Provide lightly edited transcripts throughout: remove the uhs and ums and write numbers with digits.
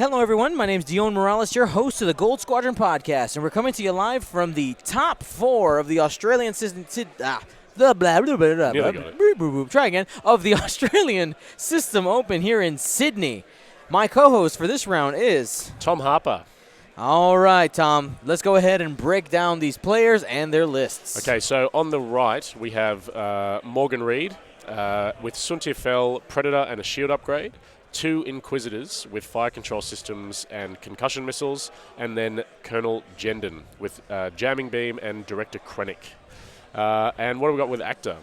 Hello, everyone. My name is Dion Morales, your host of the Gold Squadron podcast, and we're coming to you live from the top four of the Australian system. Try again. Of the Australian System Open here in Sydney. My co-host for this round is Tom Harper. All right, Tom. Let's go ahead and break down these players and their lists. Okay, so on the right we have Morgan Reid with Suntir Fel, Predator, and a shield upgrade. 2 Inquisitors with fire control systems and concussion missiles, and then Colonel Jendon with jamming beam and Director Krennic. And what have we got with Actor?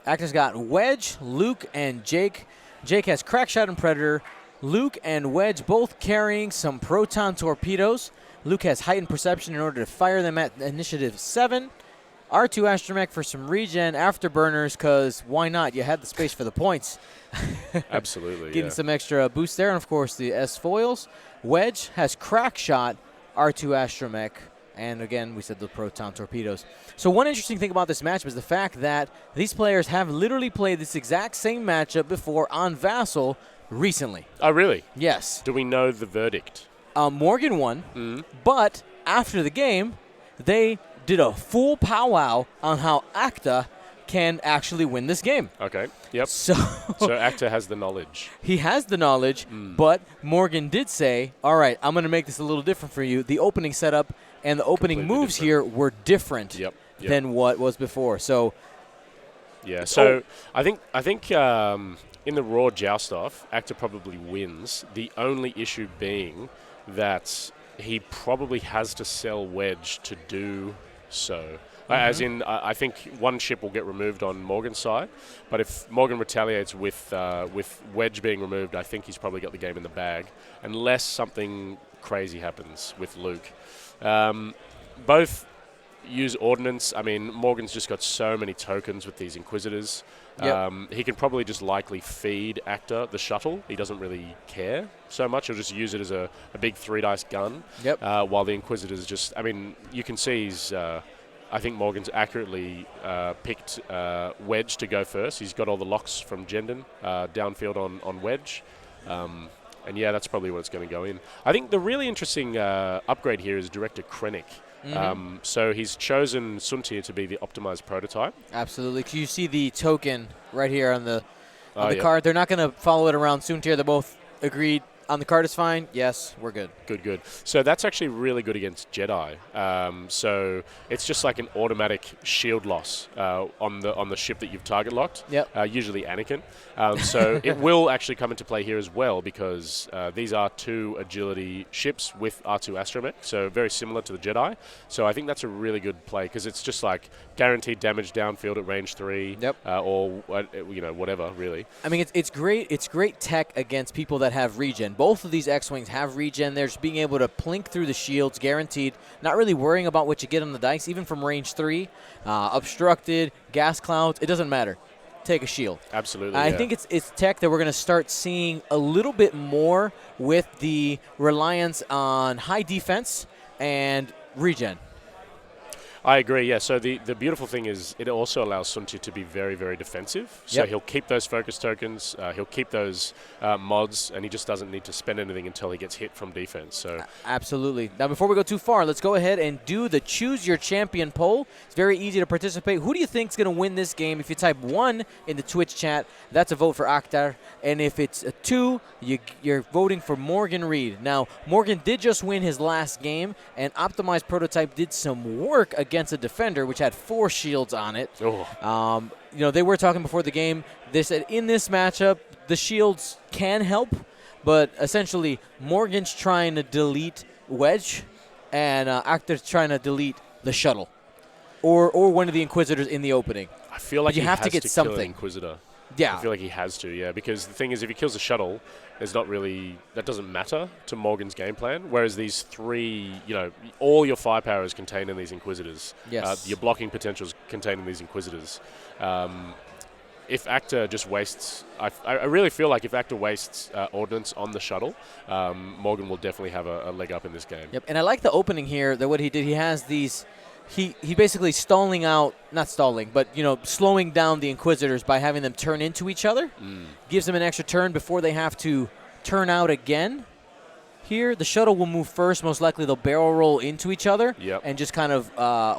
Actor's got Wedge, Luke, and Jake. Jake has Crackshot and Predator. Luke and Wedge both carrying some proton torpedoes. Luke has heightened perception in order to fire them at initiative 7. R2 Astromech for some regen afterburners, because why not? You had the space for the points. Absolutely, Getting some extra boost there. And, of course, the S-foils. Wedge has Crackshot, R2 Astromech, and, again, we said the proton torpedoes. So one interesting thing about this matchup is the fact that these players have literally played this exact same matchup before on Vassal recently. Oh, really? Yes. Do we know the verdict? Morgan won, but after the game, they did a full powwow on how Acta can actually win this game. Okay, yep. So Actor has the knowledge. He has the knowledge, but Morgan did say, all right, I'm going to make this a little different for you. The opening setup and the opening Completely moves different. here were different than what was before. So, yeah. So I think in the raw joust off, Actor probably wins. The only issue being that he probably has to sell Wedge to do so. As in, I think one ship will get removed on Morgan's side, but if Morgan retaliates with Wedge being removed, I think he's probably got the game in the bag, unless something crazy happens with Luke. Both use ordnance. I mean, Morgan's just got so many tokens with these Inquisitors. He can probably just likely feed Actor the shuttle. He doesn't really care so much. He'll just use it as a big 3-dice gun. While the Inquisitors just, I mean, you can see he's, I think Morgan's accurately picked Wedge to go first. He's got all the locks from Jendon downfield on Wedge. And yeah, that's probably what's going to go in. I think the really interesting upgrade here is Director Krennic. So he's chosen Suntir to be the optimized prototype. absolutely. You see the token right here on the card. They're not going to follow it around Suntir. They both agreed on the card is fine. Yes, we're good. Good. So that's actually really good against Jedi. So it's just like an automatic shield loss on the ship that you've target locked. Usually Anakin. So it will actually come into play here as well, because these are 2 agility ships with R2 Astromech, so very similar to the Jedi. So I think that's a really good play, because it's just like guaranteed damage downfield at range 3, or whatever really. I mean, it's great. It's great tech against people that have regen. Both of these X-Wings have regen. They're just being able to plink through the shields, guaranteed, not really worrying about what you get on the dice, even from range 3. Obstructed, gas clouds, it doesn't matter. Take a shield. Absolutely. I think it's tech that we're going to start seeing a little bit more with the reliance on high defense and regen. I agree, yeah. So the beautiful thing is it also allows Suntir to be very, very defensive. So he'll keep those focus tokens, he'll keep those mods, and he just doesn't need to spend anything until he gets hit from defense. So absolutely. Now, before we go too far, let's go ahead and do the Choose Your Champion poll. It's very easy to participate. Who do you think is going to win this game? If you type 1 in the Twitch chat, that's a vote for Akhtar. And if it's a 2, you're voting for Morgan Reid. Now, Morgan did just win his last game, and Optimized Prototype did some work against a Defender, which had 4 shields on it. They were talking before the game. They said in this matchup, the shields can help, but essentially Morgan's trying to delete Wedge, and Akhtar's trying to delete the shuttle, or one of the Inquisitors in the opening. I feel like you have to get kill something. an Inquisitor. Yeah. I feel like he has to, yeah, because the thing is, if he kills the shuttle, there's not really, that doesn't matter to Morgan's game plan, whereas these 3, all your firepower is contained in these Inquisitors. Yes. Your blocking potential is contained in these Inquisitors. If Actor just wastes, I really feel like if Actor wastes ordnance on the shuttle, Morgan will definitely have a leg up in this game. Yep, and I like the opening here, that what he did, he has these he basically stalling out, not stalling, but, you know, slowing down the Inquisitors by having them turn into each other. Gives them an extra turn before they have to turn out again. here, the shuttle will move first. Most likely they'll barrel roll into each other and just kind of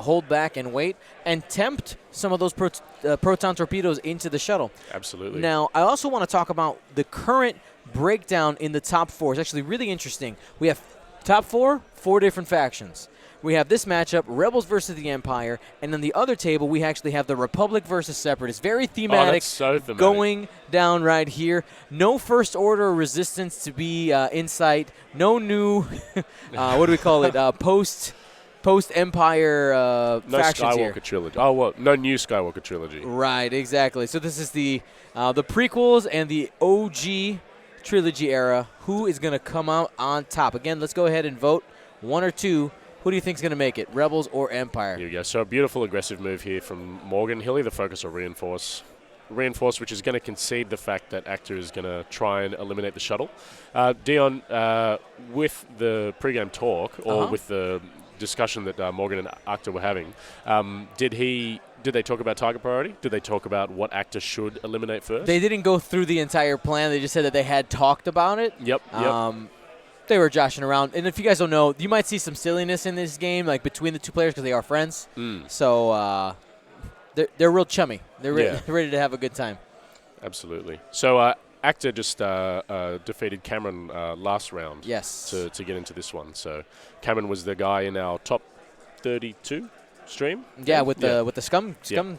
hold back and wait and tempt some of those proton torpedoes into the shuttle. Absolutely. Now, I also want to talk about the current breakdown in the top 4. It's actually really interesting. We have top 4 different factions. We have this matchup, Rebels versus the Empire, and on the other table, we actually have the Republic versus Separatists. Very thematic, that's so thematic. Going down right here. No First Order resistance to be in sight. No new, what do we call it, post-Empire no factions here. Skywalker trilogy. Oh, well, no new Skywalker trilogy. Right, exactly. So this is the prequels and the OG trilogy era. Who is going to come out on top? Again, let's go ahead and vote 1 or 2. Who do you think is going to make it, Rebels or Empire? Here we go. So a beautiful aggressive move here from Morgan. He'll either focus or reinforce. Reinforce, which is going to concede the fact that Actor is going to try and eliminate the shuttle. Dion, with the pregame talk, or with the discussion that Morgan and Actor were having, did they talk about target priority? Did they talk about what Actor should eliminate first? They didn't go through the entire plan. They just said that they had talked about it. Yep. They were joshing around. And if you guys don't know, you might see some silliness in this game, like between the two players because they are friends. So they're real chummy. They're ready to have a good time. Absolutely. So Actor just defeated Cameron last round. Yes. To get into this one. So Cameron was the guy in our top 32 stream. Yeah, with the scum game.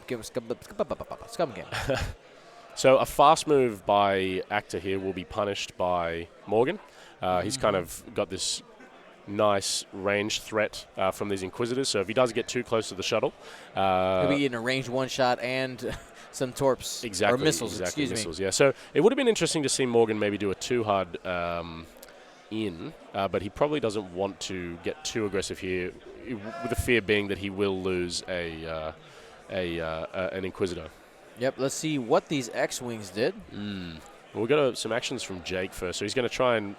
So a fast move by Actor here will be punished by Morgan. He's kind of got this nice range threat from these Inquisitors. So if he does get too close to the shuttle, he'll be in a range one-shot and some torps. Exactly. Or missiles, exactly, excuse missiles, me. Yeah. So it would have been interesting to see Morgan maybe do a too-hard but he probably doesn't want to get too aggressive here, with the fear being that he will lose an Inquisitor. Yep, let's see what these X-Wings did. We've got some actions from Jake first. So he's going to try and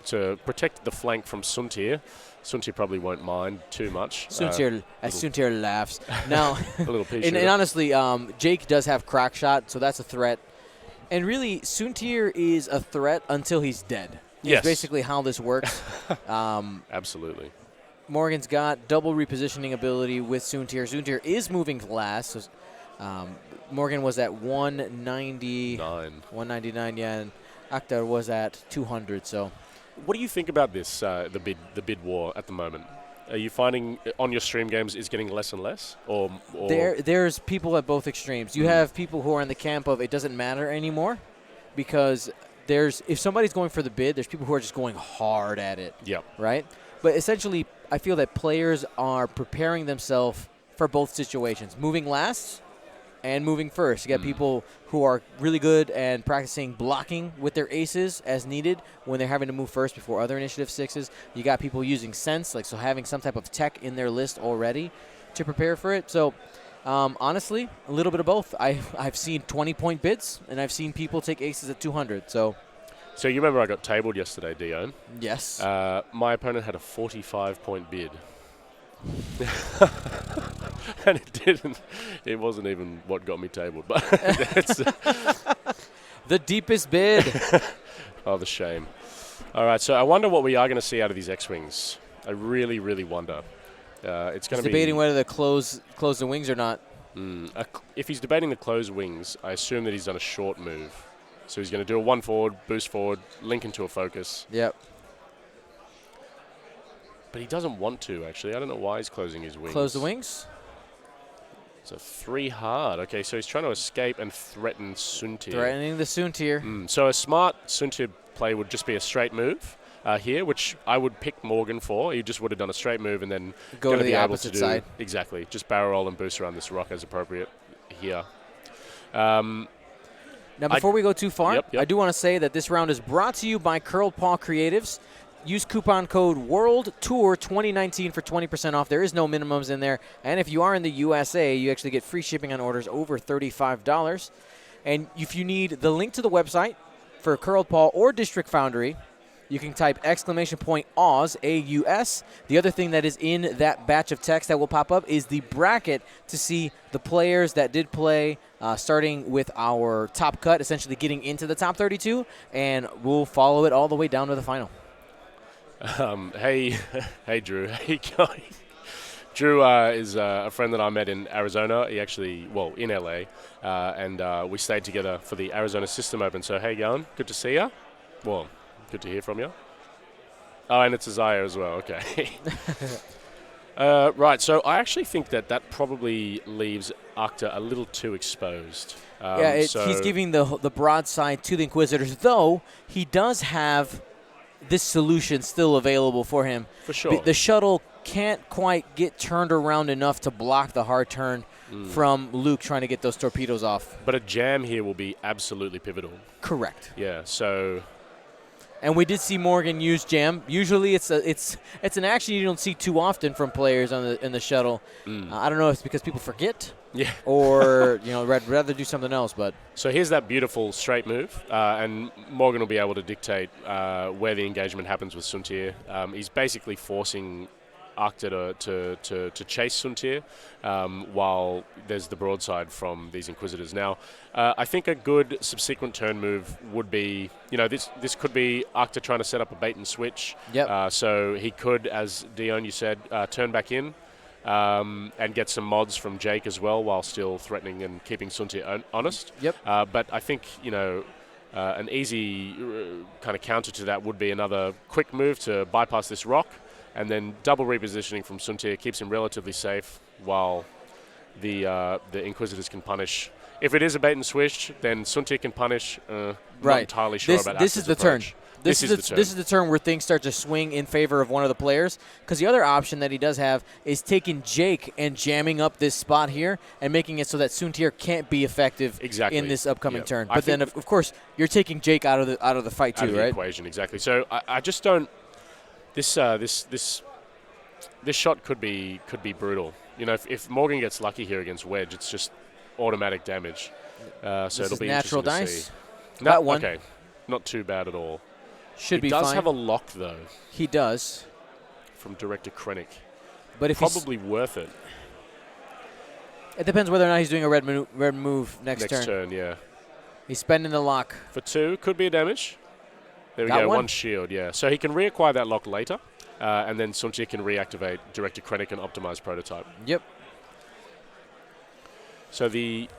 to protect the flank from Suntir. Suntir probably won't mind too much. Suntir laughs. Now, a little and honestly, Jake does have crack shot, so that's a threat. And really, Suntir is a threat until he's dead. Yes. That's basically how this works. Absolutely. Morgan's got double repositioning ability with Suntir. Suntir is moving last. So, Morgan was at 199, yeah, and Akhtar was at 200. So, what do you think about this? The bid war at the moment. Are you finding on your stream games is getting less and less, or there's people at both extremes. You have people who are in the camp of it doesn't matter anymore, because if somebody's going for the bid, there's people who are just going hard at it. Yep. Right. But essentially, I feel that players are preparing themselves for both situations, moving last and moving first. You got people who are really good and practicing blocking with their aces as needed when they're having to move first before other initiative 6s. You got people using sense, so having some type of tech in their list already to prepare for it. So honestly, a little bit of both. I've seen 20-point bids, and I've seen people take aces at 200. So you remember I got tabled yesterday, Dion? Yes. My opponent had a 45-point bid. And it didn't. It wasn't even what got me tabled, but it's the deepest bid. Oh, the shame. All right, so I wonder what we are going to see out of these X-Wings. I really, really wonder. It's going to be debating whether to close the wings or not. If he's debating the close wings, I assume that he's done a short move. So he's going to do a 1 forward, boost forward, link into a focus. Yep. But he doesn't want to, actually. I don't know why he's closing his wings. Close the wings? So 3 hard. Okay, so he's trying to escape and threaten Suntir. Threatening the Suntir. So a smart Suntir play would just be a straight move here, which I would pick Morgan for. He just would have done a straight move and then go to the opposite side. Exactly. Just barrel roll and boost around this rock as appropriate here. Now, before we go too far, Yep. I do want to say that this round is brought to you by Curled Paw Creatives. Use coupon code WORLDTOUR2019 for 20% off. There is no minimums in there. And if you are in the USA, you actually get free shipping on orders over $35. And if you need the link to the website for Curled Paw or District Foundry, you can type !AUS, A-U-S. The other thing that is in that batch of text that will pop up is the bracket to see the players that did play, starting with our top cut, essentially getting into the top 32, and we'll follow it all the way down to the final. Hey, hey, Drew. Hey, going? Drew is a friend that I met in Arizona. He actually, well, in LA, and we stayed together for the Arizona System Open. So, hey, going? Good to see ya. Well, good to hear from you. Oh, and it's Isaiah as well. Okay. Right. So, I actually think that probably leaves Akhtar a little too exposed. He's giving the broadside to the Inquisitors, though he does have this solution still available for him. For sure. The shuttle can't quite get turned around enough to block the hard turn from Luke trying to get those torpedoes off. But a jam here will be absolutely pivotal. Correct. Yeah, so... And we did see Morgan use jam. Usually it's an action you don't see too often from players in the shuttle. I don't know if it's because people forget. Yeah. Or, rather do something else, but... So here's that beautiful straight move, and Morgan will be able to dictate where the engagement happens with Suntir. He's basically forcing Akhtar to chase Suntir while there's the broadside from these Inquisitors. Now, I think a good subsequent turn move would be, this could be Akhtar trying to set up a bait and switch. Yep. So he could, as Dion, you said, turn back in. And get some mods from Jake as well while still threatening and keeping Suntir honest. Yep. But I think, an easy kind of counter to that would be another quick move to bypass this rock and then double repositioning from Suntir keeps him relatively safe while the Inquisitors can punish. If it is a bait and switch, then Suntir can punish. Not entirely sure about this is the approach. turn. This is the turn where things start to swing in favor of one of the players, because the other option that he does have is taking Jake and jamming up this spot here and making it so that Suntir can't be effective in this upcoming turn. But then, of course, you're taking Jake out of the fight too, out of right? The equation, exactly. So I just don't. This shot could be brutal. If Morgan gets lucky here against Wedge, it's just automatic damage. So it'll be natural interesting dice. to see. No, one. Okay, not too bad at all. Should be fine. He does fine. have a lock, though. He does. From Director Krennic. But if probably worth it. It depends whether or not he's doing a red move next turn. Next turn, yeah. He's spending the lock. For 2, could be a damage. There we Got go, one. 1 shield, yeah. So he can reacquire that lock later, and then Suntir can reactivate Director Krennic and optimize prototype. Yep. So the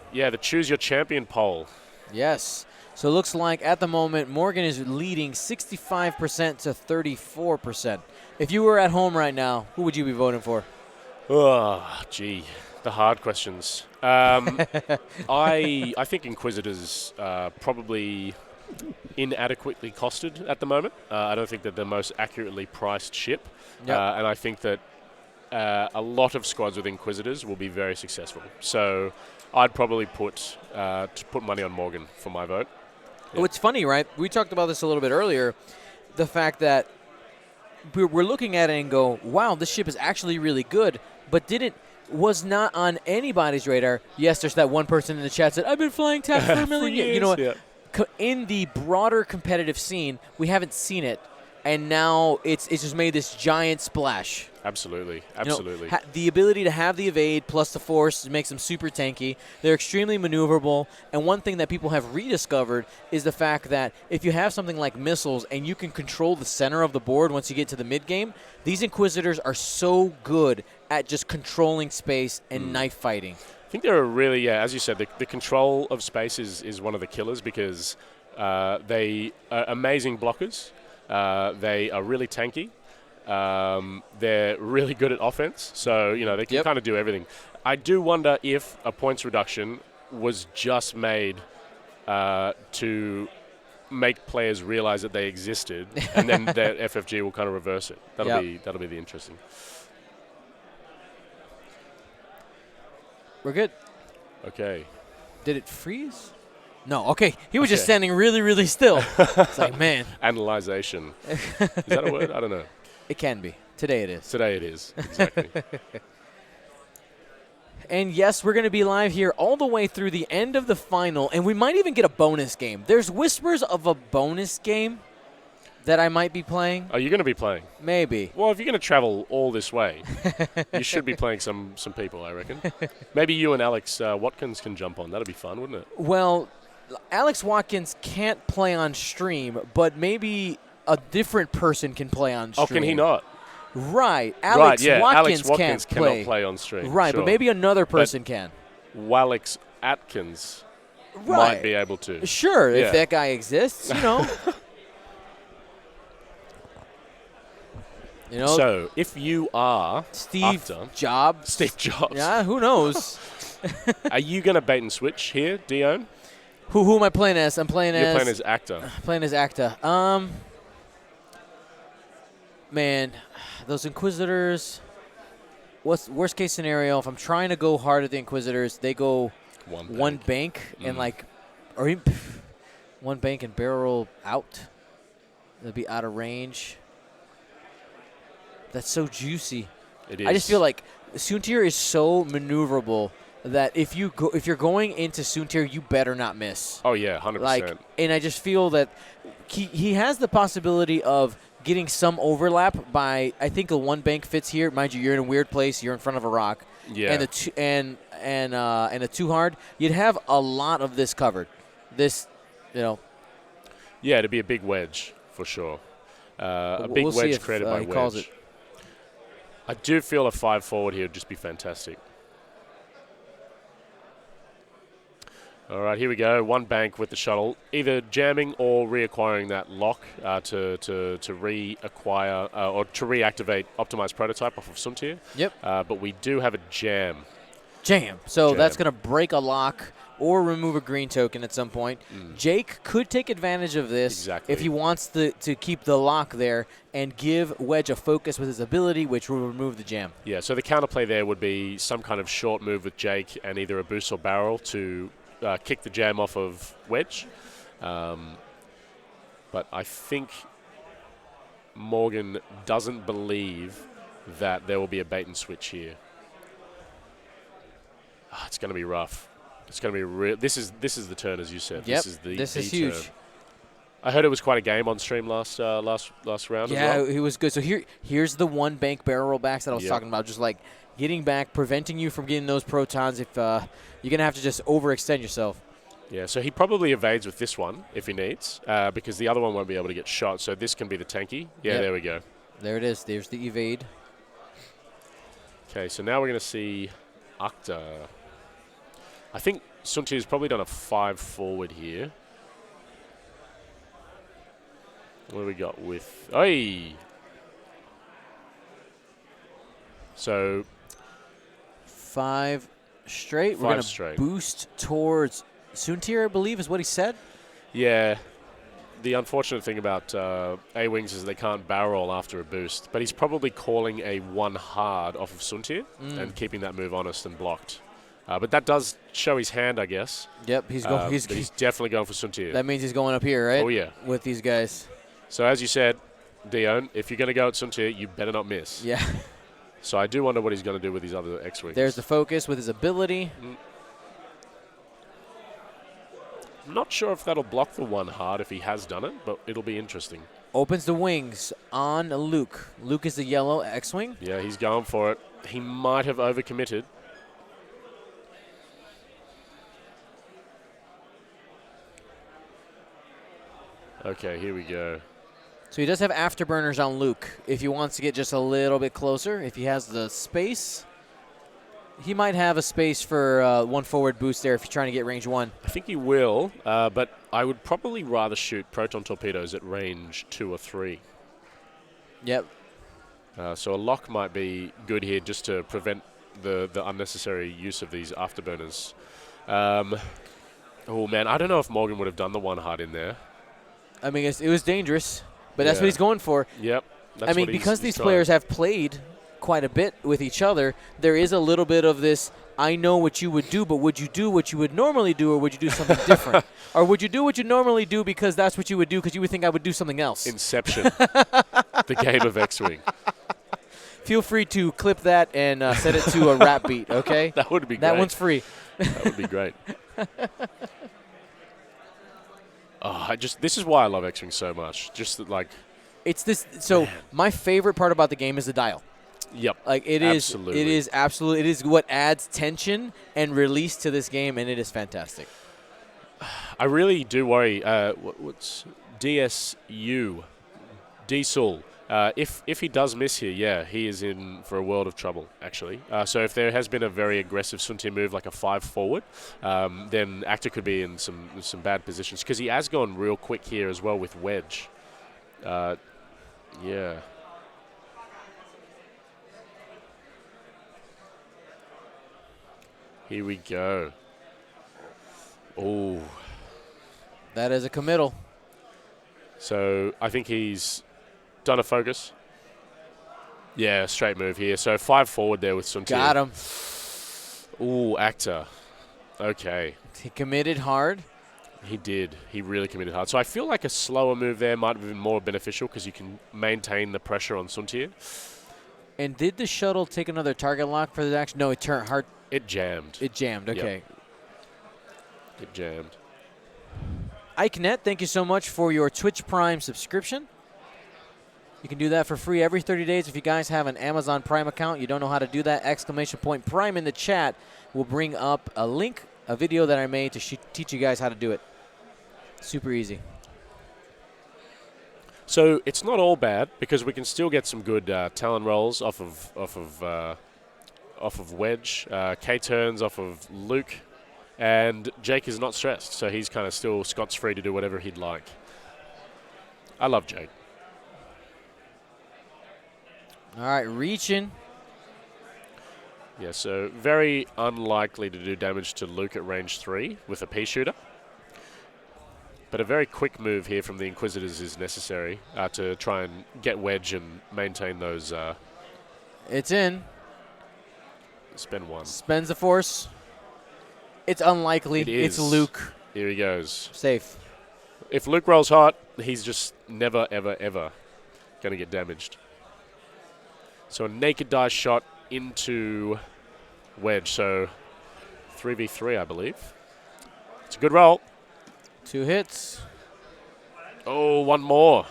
Choose Your Champion poll. Yes. So it looks like at the moment Morgan is leading 65% to 34%. If you were at home right now, who would you be voting for? Oh, gee, the hard questions. I think Inquisitors probably inadequately costed at the moment. I don't think they're the most accurately priced ship, Yep. And I think that a lot of squads with Inquisitors will be very successful. So I'd probably put money on Morgan for my vote. Yeah. Oh, it's funny, right? We talked about this a little bit earlier. The fact that we're looking at it and go, wow, this ship is actually really good, but was not on anybody's radar. Yes, there's that one person in the chat said, I've been flying TAC for a million years. You know what? Yeah. In the broader competitive scene, we haven't seen it, and now it's just made this giant splash. Absolutely. The ability to have the evade plus the force makes them super tanky. They're extremely maneuverable, and one thing that people have rediscovered is the fact that if you have something like missiles and you can control the center of the board once you get to the mid-game, these Inquisitors are so good at just controlling space and knife fighting. I think they're really, as you said, the control of space is one of the killers because they are amazing blockers. They are really tanky. They're really good at offense, so they can kind of do everything. I do wonder if a points reduction was just made to make players realize that they existed, and then their FFG will kind of reverse it. That'll be the interesting. We're good. Okay. Did it freeze? No. Okay. He was just standing really, really still. It's like, man. Analyzation. Is that a word? I don't know. It can be. Today it is. Today it is. Exactly. And yes, we're going to be live here all the way through the end of the final, and we might even get a bonus game. There's whispers of a bonus game that I might be playing. Are you going to be playing? Maybe. Well, if you're going to travel all this way, you should be playing some people, I reckon. Maybe you and Alex Watkins can jump on. That'd be fun, wouldn't it? Well, Alex Watkins can't play on stream, but maybe a different person can play on stream. Oh, can he not? Right. Alex Watkins Alex cannot play on stream. Right, sure. but maybe another person can. Walex Atkins Right. might be able to. Sure, Yeah. if that guy exists, you know. So, if you are Steve Jobs. Steve Jobs, Yeah, who knows? are you going to bait and switch here, Dion? Who am I playing as? You're playing as Actor. Playing as Acta. Man, those Inquisitors. What's worst case scenario? If I'm trying to go hard at the Inquisitors, they go one bank and or even one bank and barrel roll out. They'll be out of range. That's so juicy. It is. I just feel like Soontir is so maneuverable that if you're going into Soontir, you better not miss. Oh yeah, 100%. And I just feel that he has the possibility of getting some overlap by, I think a one bank fits here. Mind you, you're in a weird place. You're in front of a rock. Yeah. And a two hard, you'd have a lot of this covered. This, Yeah, it'd be a big wedge for sure. A big we'll wedge see created if, by he wedge. calls it. I do feel a 5 forward here would just be fantastic. All right, here we go. One bank with the shuttle, either jamming or reacquiring that lock to reacquire or to reactivate optimized prototype off of Soontir. Yep. But we do have a jam. So that's going to break a lock or remove a green token at some point. Jake could take advantage of this if he wants to keep the lock there and give Wedge a focus with his ability, which will remove the jam. Yeah, so the counterplay there would be some kind of short move with Jake and either a boost or barrel to kick the jam off of Wedge. But I think Morgan doesn't believe that there will be a bait and switch here. It's going to be rough. It's going to be real. This is the turn, as you said. Yep. This is huge. turn. I heard it was quite a game on stream last round as well. Yeah, it was good. So here's the one bank barrel roll backs that I was talking about, just like getting back, preventing you from getting those protons if you're going to have to just overextend yourself. Yeah, so he probably evades with this one if he needs, because the other one won't be able to get shot. So this can be the tanky. Yeah, There we go. There it is. There's the evade. Okay, so now we're going to see Akta. I think Soontir's probably done a 5 forward here. What do we got with... Oi! So... 5 straight. We're going to boost towards Soontir, I believe, is what he said. Yeah. The unfortunate thing about A-Wings is they can't barrel roll after a boost. But he's probably calling a 1 hard off of Soontir and keeping that move honest and blocked. But that does show his hand, I guess. Yep, he's going. He's definitely going for Soontir. That means he's going up here, right? Oh, yeah. With these guys. So as you said, Dion, if you're going to go at Soontir, you better not miss. Yeah. So I do wonder what he's going to do with these other X-Wings. There's the focus with his ability. I'm not sure if that'll block the 1 hard if he has done it, but it'll be interesting. Opens the wings on Luke. Luke is the yellow X-Wing. Yeah, he's going for it. He might have overcommitted. Okay, here we go. So he does have afterburners on Luke if he wants to get just a little bit closer. If he has the space, he might have a space for 1 forward boost there if he's trying to get range 1. I think he will, but I would probably rather shoot proton torpedoes at range 2 or 3. Yep. So a lock might be good here just to prevent the unnecessary use of these afterburners. Oh, man, I don't know if Morgan would have done the 1 hard in there. I mean, it was dangerous, but that's what he's going for. Yep. I mean, because these players have played quite a bit with each other, there is a little bit of this, I know what you would do, but would you do what you would normally do, or would you do something different? Or would you do what you normally do because that's what you would do because you would think I would do something else? Inception. The game of X-Wing. Feel free to clip that and set it to a rap beat, okay? That would be great. That one's free. That would be great. This is why I love X-Wing so much. Just that, like, it's this. So my favorite part about the game is the dial. Yep. Like it is absolutely. It is what adds tension and release to this game, and it is fantastic. I really do worry. What's DSU? Diesel. If he does miss here, yeah, he is in for a world of trouble, actually. So if there has been a very aggressive Suntir move, like a 5 forward, then Actor could be in some bad positions, because he has gone real quick here as well with wedge. Yeah. Here we go. Oh. That is a committal. So I think he's done a focus. Yeah, straight move here. So 5 forward there with Suntir. Got him. Ooh, Actor. Okay. He committed hard. He did. He really committed hard. So I feel like a slower move there might have been more beneficial, because you can maintain the pressure on Suntir. And did the shuttle take another target lock for the action? No, it turned hard. It jammed. It jammed. Okay. Yep. It jammed. IkeNet, thank you so much for your Twitch Prime subscription. You can do that for free every 30 days. If you guys have an Amazon Prime account, you don't know how to do that, ! Prime in the chat will bring up a link, a video that I made to teach you guys how to do it. Super easy. So it's not all bad, because we can still get some good talon rolls off of wedge, K-turns off of Luke, and Jake is not stressed, so he's kind of still Scots free to do whatever he'd like. I love Jake. All right, reaching. Yeah, so very unlikely to do damage to Luke at range 3 with a pea shooter. But a very quick move here from the Inquisitors is necessary to try and get wedge and maintain those. It's in. Spend 1. Spends the force. It's unlikely. It is. It's Luke. Here he goes. Safe. If Luke rolls hot, he's just never, ever, ever going to get damaged. So a naked dice shot into wedge. So 3v3, I believe. It's a good roll. 2 hits. Oh, 1 more.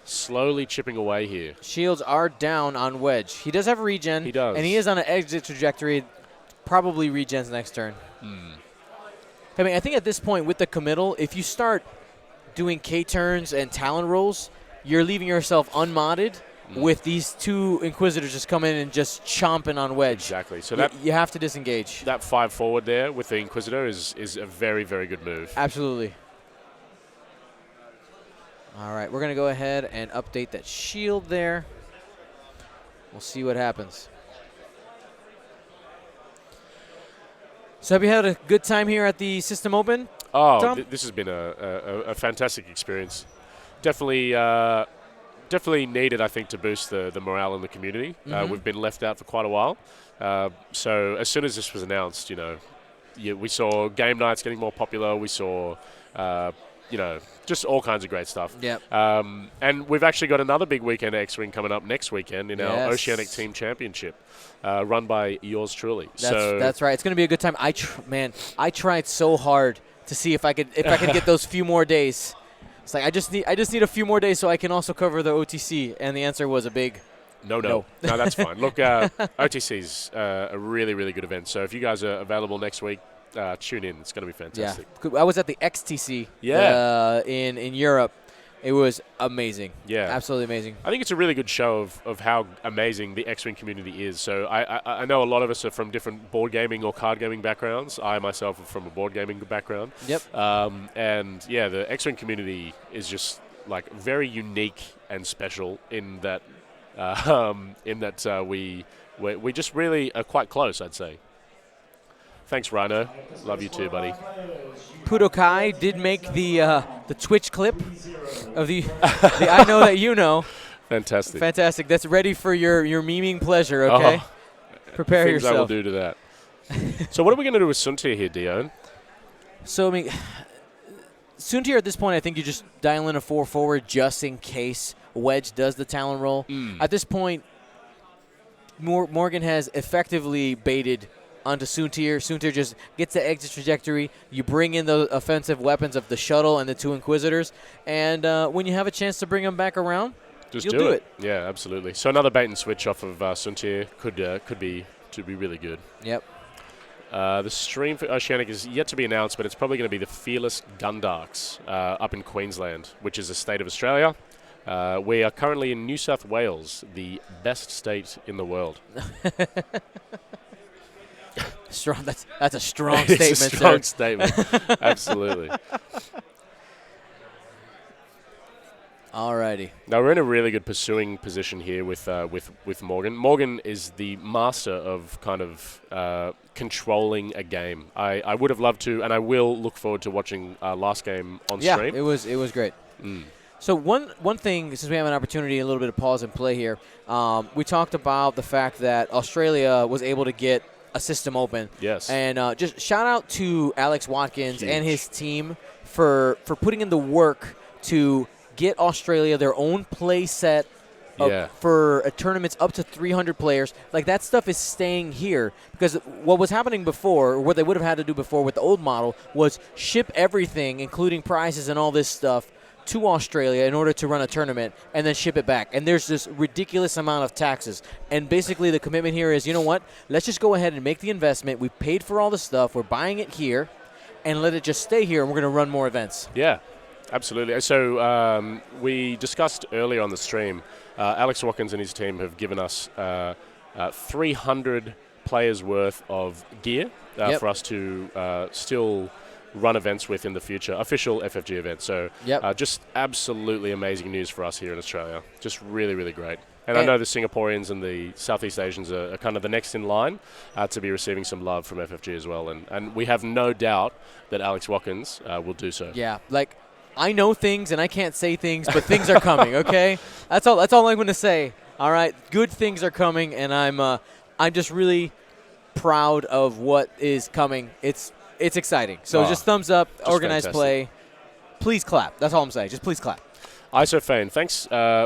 Slowly chipping away here. Shields are down on wedge. He does have regen. He does. And he is on an exit trajectory. Probably regens next turn. I mean, I think at this point with the committal, if you start doing K-turns and talon rolls, you're leaving yourself unmodded with these 2 Inquisitors just coming in and just chomping on wedge. Exactly. So you have to disengage. That 5 forward there with the Inquisitor is a very, very good move. Absolutely. All right, we're going to go ahead and update that shield there. We'll see what happens. So have you had a good time here at the System Open? Oh, this has been a fantastic experience. Definitely needed, I think, to boost the morale in the community. We've been left out for quite a while. So as soon as this was announced, we saw game nights getting more popular. We saw, just all kinds of great stuff. Yep. And we've actually got another big weekend of X-Wing coming up next weekend in our Oceanic Team Championship, run by yours truly. That's right. It's going to be a good time. I tried so hard to see if I could get those few more days. It's like I just need a few more days so I can also cover the OTC, and the answer was a big no. No, that's fine. Look, OTC's a really, really good event. So if you guys are available next week, tune in. It's going to be fantastic. Yeah. I was at the XTC in Europe. It was amazing. Yeah. Absolutely amazing. I think it's a really good show of how amazing the X-Wing community is. So I know a lot of us are from different board gaming or card gaming backgrounds. I myself am from a board gaming background. Yep. And yeah, the X-Wing community is just like very unique and special in that we just really are quite close, I'd say. Thanks, Rhino. Love you too, buddy. Pudokai did make the Twitch clip of the I know that you know. Fantastic. Fantastic. That's ready for your memeing pleasure, okay? Prepare things yourself. I will do to that. So what are we going to do with Suntir here, Dion? So, I mean, Suntir at this point, I think you just dial in a 4 forward just in case Wedge does the Talon roll. At this point, Morgan has effectively baited onto Suntir. Suntir just gets the exit trajectory. You bring in the offensive weapons of the shuttle and the 2 Inquisitors, and when you have a chance to bring them back around, you'll do it. Yeah, absolutely. So another bait and switch off of Suntir could be really good. Yep. The stream for Oceanic is yet to be announced, but it's probably going to be the Fearless Gundarks up in Queensland, which is a state of Australia. We are currently in New South Wales, the best state in the world. Strong. That's a strong It's statement, a strong sir. statement. Absolutely. Alrighty. Now we're in a really good pursuing position here with Morgan. Morgan is the master of kind of controlling a game. I would have loved to, and I will look forward to watching last game on stream. Yeah, it was great. So one thing, since we have an opportunity, a little bit of pause and play here, we talked about the fact that Australia was able to get a system open. Yes. And just shout out to Alex Watkins Huge. and his team for putting in the work to get Australia their own play set for tournaments up to 300 players. Like, that stuff is staying here because what was happening before, or what they would have had to do before with the old model, was ship everything, including prizes and all this stuff, to Australia in order to run a tournament and then ship it back. And there's this ridiculous amount of taxes. And basically the commitment here is, you know what, let's just go ahead and make the investment. We paid for all the stuff. We're buying it here and let it just stay here, and we're going to run more events. Yeah. Absolutely. So we discussed earlier on the stream, Alex Watkins and his team have given us 300 players worth of gear for us to still run events with in the future, official FFG events. So just absolutely amazing news for us here in Australia. Just really, really great. And I know the Singaporeans and the Southeast Asians are kind of the next in line to be receiving some love from FFG as well. And we have no doubt that Alex Watkins will do so. Yeah, like, I know things and I can't say things, but things are coming, okay? That's all I'm going to say. All right, good things are coming, and I'm just really proud of what is coming. It's exciting. So just thumbs up, just organized fantastic play. Please clap. That's all I'm saying. Just please clap. Isofane, thanks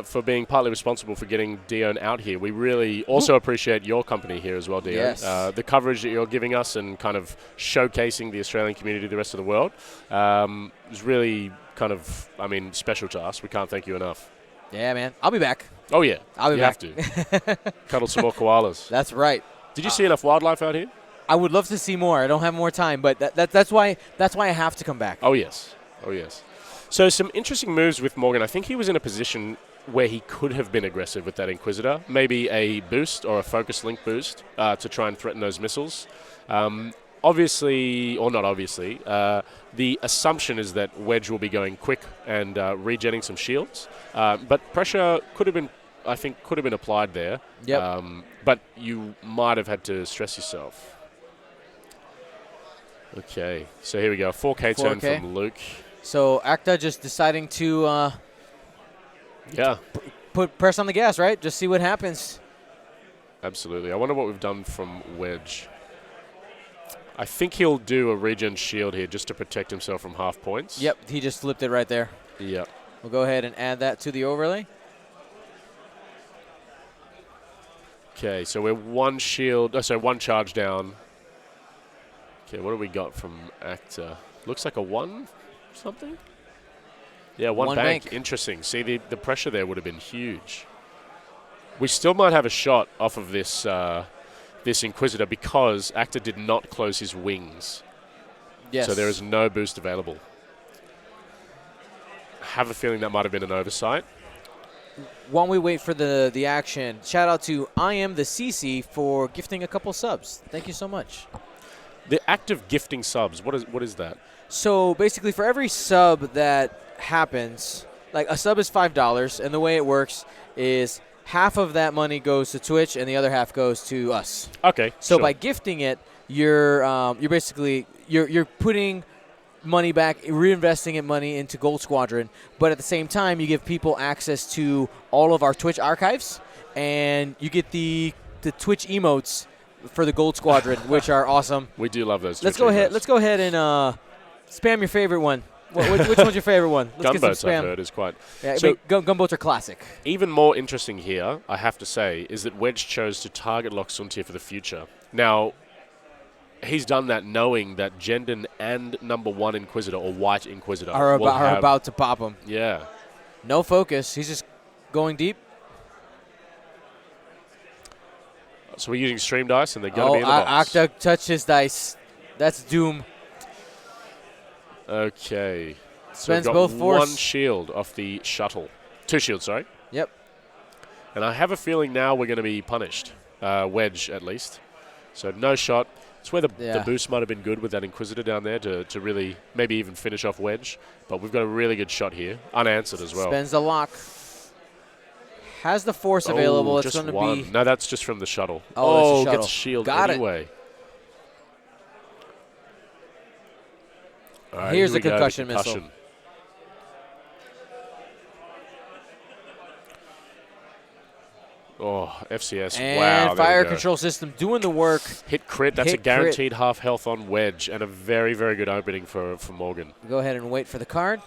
for being partly responsible for getting Dion out here. We really also appreciate your company here as well, Dion. Yes. The coverage that you're giving us and kind of showcasing the Australian community to the rest of the world is really kind of, special to us. We can't thank you enough. Yeah, man. I'll be back. Oh, yeah. I'll be back. You have to. Cuddle some more koalas. That's right. Did you see enough wildlife out here? I would love to see more. I don't have more time, but that's why I have to come back. Oh, yes. Oh, yes. So some interesting moves with Morgan. I think he was in a position where he could have been aggressive with that Inquisitor. Maybe a boost or a focus link boost to try and threaten those missiles. Obviously, or not obviously, the assumption is that Wedge will be going quick and regenning some shields. But pressure could have been applied there. Yep. But you might have had to stress yourself. Okay, so here we go. 4K turn from Luke. So Acta just deciding to press on the gas, right? Just see what happens. Absolutely. I wonder what we've done from Wedge. I think he'll do a regen shield here just to protect himself from half points. Yep, he just flipped it right there. Yep. We'll go ahead and add that to the overlay. Okay, so we're one charge down. Okay, what do we got from Acta? Looks like a 1 something? Yeah, one bank. Interesting. See, the pressure there would have been huge. We still might have a shot off of this this Inquisitor because Acta did not close his wings. Yes. So there is no boost available. I have a feeling that might have been an oversight. While we wait for the action, shout out to I Am the CC for gifting a couple subs. Thank you so much. The act of gifting subs, what is that? So basically for every sub that happens, like a sub is $5, and the way it works is half of that money goes to Twitch and the other half goes to us. Okay. So by gifting it, you're basically you're putting money back, reinvesting money into Gold Squadron, but at the same time you give people access to all of our Twitch archives, and you get the Twitch emotes for the Gold Squadron, which are awesome. We do love those. Let's go ahead and spam your favorite one. Which one's your favorite one? Let's Gunboats, I've heard, is quite... Yeah, so gunboats are classic. Even more interesting here, I have to say, is that Wedge chose to target Lock Suntir for the future. Now, he's done that knowing that Jendon and number 1 Inquisitor, or White Inquisitor, are about to pop him. Yeah. No focus. He's just going deep. So we're using stream dice, and they're going to be in the box. Acta touched his dice. That's doom. Okay. Spends so we've got both force. one shield off the shuttle. 2 shields, sorry. Yep. And I have a feeling now we're going to be punished. Wedge, at least. So no shot. It's where the boost might have been good with that Inquisitor down there to really maybe even finish off Wedge. But we've got a really good shot here. Unanswered as well. Spends the lock. Has the force available. It's going to be... No, that's just from the shuttle. Oh, gets shield anyway. All right, Here's here the concussion missile. Oh, FCS. And wow. fire control system doing the work. Hit crit. That's a guaranteed half health on Wedge and a very, very good opening for Morgan. Go ahead and wait for the card.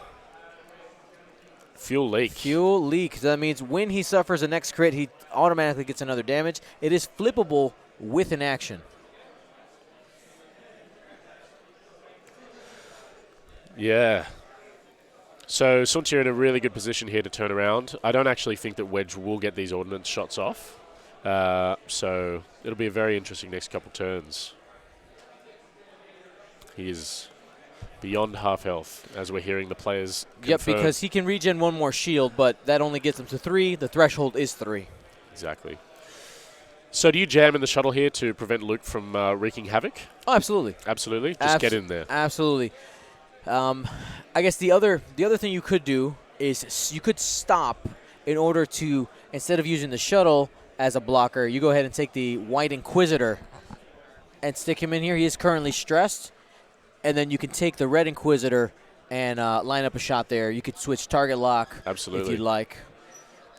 Fuel leak. Fuel leak. So that means when he suffers a next crit, he automatically gets another damage. It is flippable with an action. Yeah. So Suntier in a really good position here to turn around. I don't actually think that Wedge will get these ordnance shots off. So it'll be a very interesting next couple turns. He is beyond half health, as we're hearing the players confirm. Yep, because he can regen one more shield, but that only gets him to 3. The threshold is 3. Exactly. So do you jam in the shuttle here to prevent Luke from wreaking havoc? Oh, absolutely. Absolutely? Just get in there. Absolutely. I guess the other thing you could do is you could stop in order to, instead of using the shuttle as a blocker, you go ahead and take the White Inquisitor and stick him in here. He is currently stressed. And then you can take the Red Inquisitor and line up a shot there. You could switch target lock if you'd like.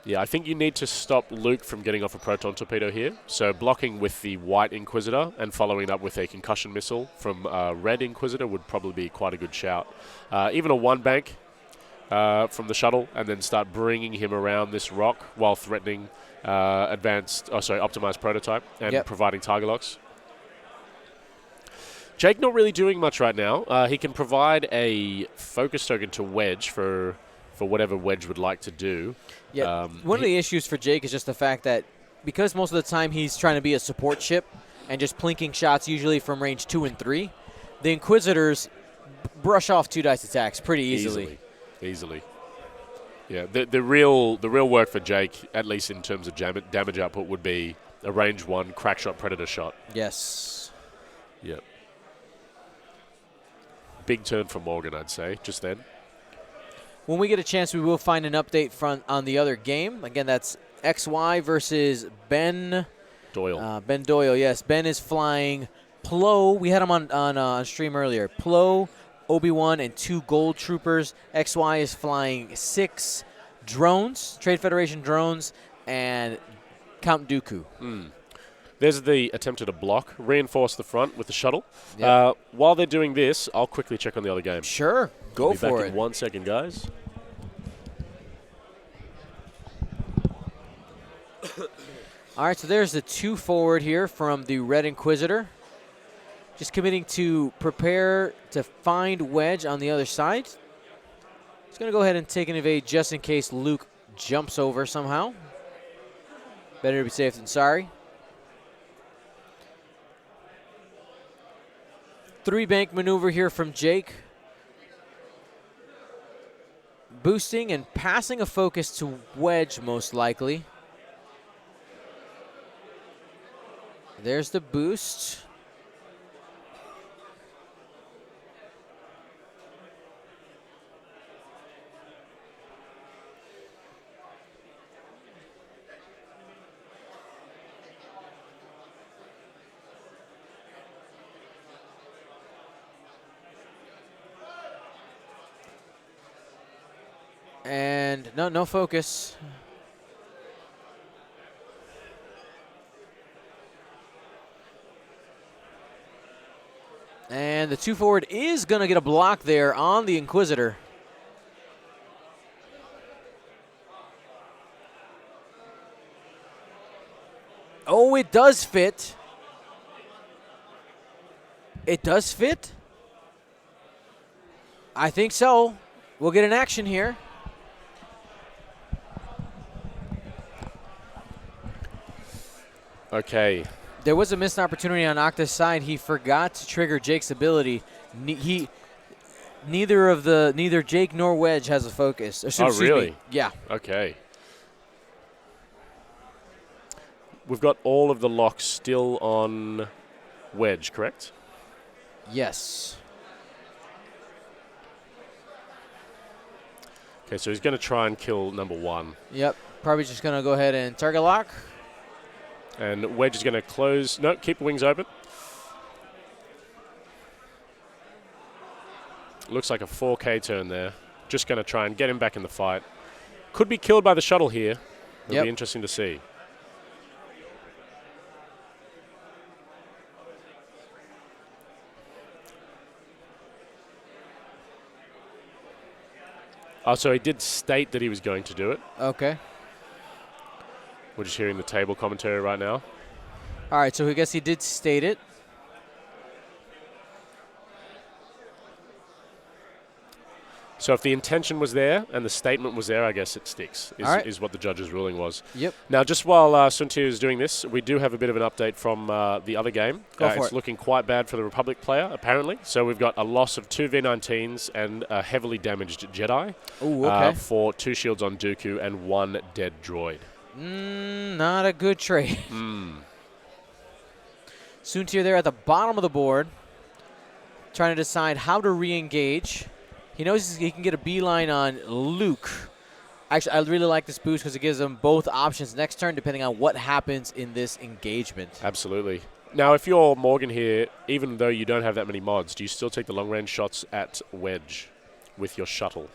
Yeah, I think you need to stop Luke from getting off a proton torpedo here. So blocking with the White Inquisitor and following up with a concussion missile from Red Inquisitor would probably be quite a good shout. Even a one bank from the shuttle and then start bringing him around this rock while threatening optimized prototype and providing target locks. Jake not really doing much right now. He can provide a focus token to Wedge for whatever Wedge would like to do. Yeah, one of the issues for Jake is just the fact that because most of the time he's trying to be a support ship and just plinking shots usually from range 2 and 3, the Inquisitors brush off 2 dice attacks pretty easily. Easily. Yeah, the real work for Jake, at least in terms of damage output, would be a range 1 crack shot predator shot. Yes. Yep. Big turn for Morgan, I'd say, just then. When we get a chance, we will find an update on the other game. Again, that's XY versus Ben Doyle. Ben Doyle, yes. Ben is flying Plo. We had him on stream earlier. Plo, Obi-Wan, and 2 gold troopers. XY is flying 6 drones, Trade Federation drones, and Count Dooku. There's the attempt at a block. Reinforce the front with the shuttle. Yep. While they're doing this, I'll quickly check on the other game. Sure. Go for it. I'll be back in 1 second, guys. All right, so there's the 2 forward here from the Red Inquisitor. Just committing to prepare to find Wedge on the other side. He's going to go ahead and take an evade just in case Luke jumps over somehow. Better to be safe than sorry. 3 bank maneuver here from Jake. Boosting and passing a focus to Wedge, most likely. There's the boost. And no focus. And the 2 forward is going to get a block there on the Inquisitor. Oh, it does fit. It does fit. I think so. We'll get an action here. Okay. There was a missed opportunity on Octa's side. He forgot to trigger Jake's ability. Neither Jake nor Wedge has a focus. Excuse really? Me. Yeah. Okay. We've got all of the locks still on Wedge, correct? Yes. Okay, so he's going to try and kill number 1. Yep. Probably just going to go ahead and target lock. And Wedge is going to close. No, keep the wings open. Looks like a 4K turn there. Just going to try and get him back in the fight. Could be killed by the shuttle here. It'll be interesting to see. Oh, so he did state that he was going to do it. Okay. We're just hearing the table commentary right now. All right, so I guess he did state it. So if the intention was there and the statement was there, I guess it sticks, is what the judge's ruling was. Yep. Now, just while Suntir is doing this, we do have a bit of an update from the other game. Go for it's it. looking quite bad for the Republic player, apparently. So we've got a loss of 2 V19s and a heavily damaged Jedi. Ooh, okay. For 2 shields on Dooku and 1 dead droid. Not a good trade. Suntir there at the bottom of the board, trying to decide how to re-engage. He knows he can get a beeline on Luke. Actually, I really like this boost because it gives him both options next turn depending on what happens in this engagement. Absolutely. Now, if you're Morgan here, even though you don't have that many mods, do you still take the long-range shots at Wedge with your shuttle?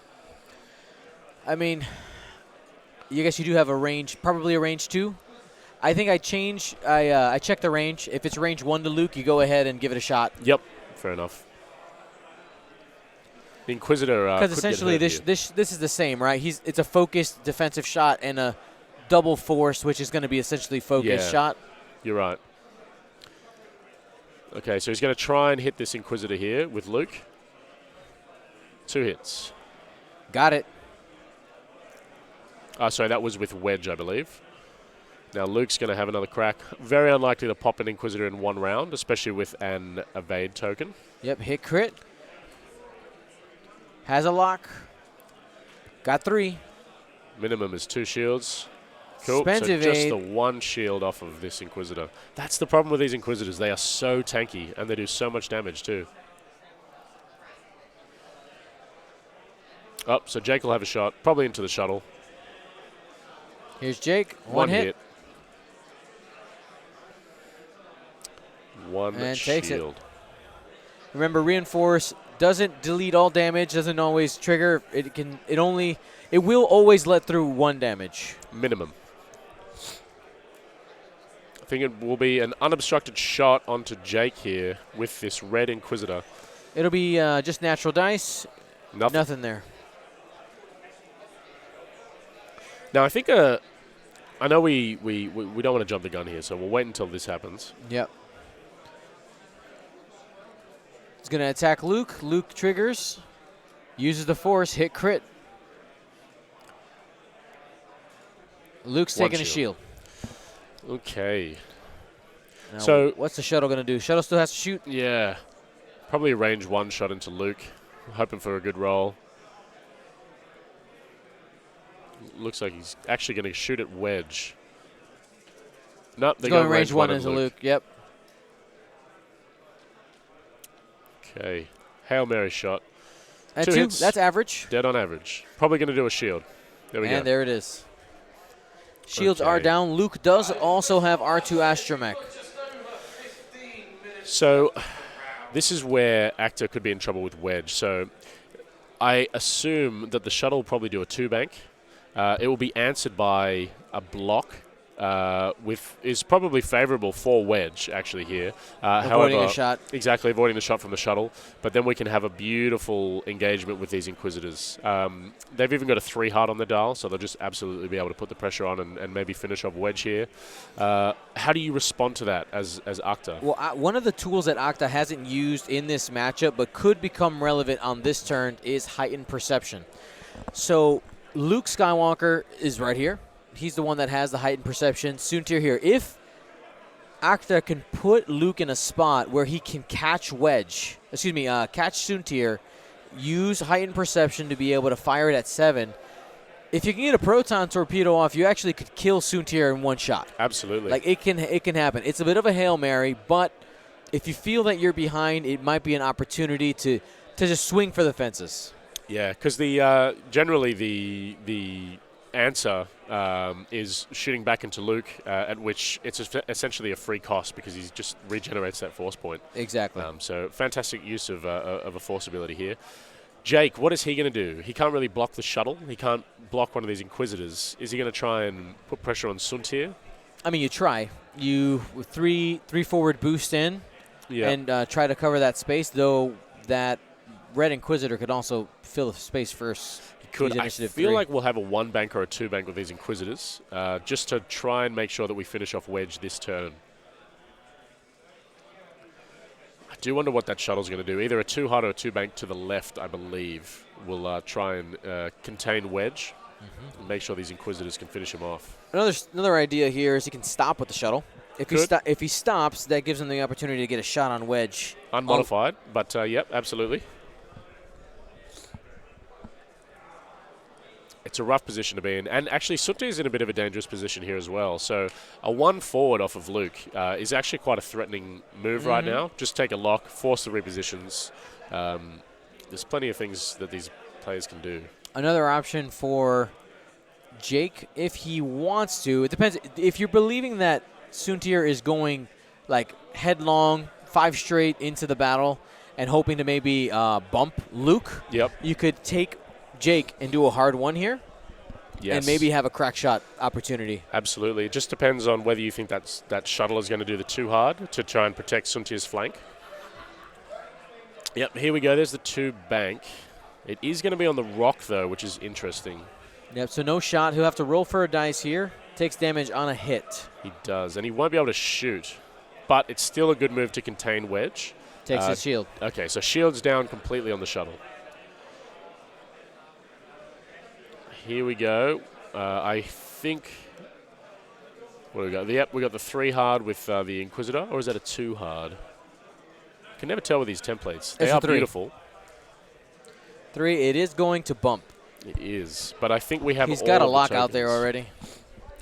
I mean, I guess you do have a range, probably a range 2. I think I check the range. If it's range 1 to Luke, you go ahead and give it a shot. Yep, fair enough. The Inquisitor because essentially this is the same, right? It's a focused defensive shot and a double force, which is going to be essentially focused shot. You're right. Okay, so he's going to try and hit this Inquisitor here with Luke. 2 hits. Got it. Sorry, that was with Wedge, I believe. Now Luke's going to have another crack. Very unlikely to pop an Inquisitor in 1 round, especially with an evade token. Yep, hit crit. Has a lock. Got 3. Minimum is 2 shields. Cool. Spent so evade. Just the 1 shield off of this Inquisitor. That's the problem with these Inquisitors. They are so tanky, and they do so much damage too. Oh, so Jake will have a shot, probably into the shuttle. Here's Jake. 1 hit. 1 and shield. takes it. Remember, reinforce doesn't delete all damage, doesn't always trigger. It will always let through 1 damage. Minimum. I think it will be an unobstructed shot onto Jake here with this red Inquisitor. It'll be just natural dice. Nothing there. Now, I think I know we don't want to jump the gun here, so we'll wait until this happens. Yep. He's going to attack Luke. Luke triggers. Uses the force. Hit crit. Luke's taking a shield. Okay. Now, so what's the shuttle going to do? Shuttle still has to shoot? Yeah. Probably a range 1 shot into Luke. Hoping for a good roll. Looks like he's actually going to shoot at Wedge. Nope, they're going range 1 into Luke. Yep. Okay. Hail Mary shot. And 2 hits. That's average. Dead on average. Probably going to do a shield. There we go. And there it is. Shields are down. Luke does also have R2 Astromech. So this is where Actor could be in trouble with Wedge. So I assume that the shuttle will probably do a 2-bank. It will be answered by a block, is probably favorable for Wedge, actually, here. Avoiding however, a shot. Exactly, avoiding the shot from the shuttle. But then we can have a beautiful engagement with these Inquisitors. They've even got a 3-heart on the dial, so they'll just absolutely be able to put the pressure on and maybe finish off Wedge here. How do you respond to that as Acta? Well, one of the tools that Acta hasn't used in this matchup but could become relevant on this turn is heightened perception. So Luke Skywalker is right here. He's the one that has the heightened perception. Suntir here. If Acta can put Luke in a spot where he can catch catch Suntir use heightened perception to be able to fire it at 7. If you can get a proton torpedo off, you actually could kill Soontir in one shot. Absolutely. Like, it can happen. It's a bit of a Hail Mary, but if you feel that you're behind, it might be an opportunity to just swing for the fences. Yeah, because generally the answer is shooting back into Luke, at which it's essentially a free cost because he just regenerates that force point. Exactly. So fantastic use of a force ability here. Jake, what is he going to do? He can't really block the shuttle. He can't block one of these Inquisitors. Is he going to try and put pressure on Soontir? I mean, you try. You three forward boost in and try to cover that space, though that Red Inquisitor could also fill the space first. He could. I feel like we'll have a 1 bank or a 2 bank with these Inquisitors, just to try and make sure that we finish off Wedge this turn. I do wonder what that shuttle's going to do. Either a 2 hard or a 2 bank to the left, I believe, will try and contain Wedge and make sure these Inquisitors can finish him off. Another idea here is he can stop with the shuttle. If he stops, that gives him the opportunity to get a shot on Wedge. Unmodified, but yep, absolutely. It's a rough position to be in. And actually, Soontir is in a bit of a dangerous position here as well. So a 1 forward off of Luke is actually quite a threatening move right now. Just take a lock, force the repositions. There's plenty of things that these players can do. Another option for Jake, if he wants to, it depends. If you're believing that Soontir is going like headlong, 5 straight into the battle and hoping to maybe bump Luke, you could take Jake and do a hard 1 here. Yes. And maybe have a crack shot opportunity. Absolutely. It just depends on whether you think that shuttle is going to do the 2 hard to try and protect Soontir's flank. Yep, here we go. There's the 2 bank. It is going to be on the rock, though, which is interesting. Yep, so no shot. He'll have to roll for a dice here. Takes damage on a hit. He does, and he won't be able to shoot. But it's still a good move to contain Wedge. Takes his shield. Okay, so shield's down completely on the shuttle. Here we go. I think... What do we got? Yep, we got the 3 hard with the Inquisitor, or is that a 2 hard? I can never tell with these templates. They are beautiful. 3, it is going to bump. It is, but I think we have He's got a lock out there already.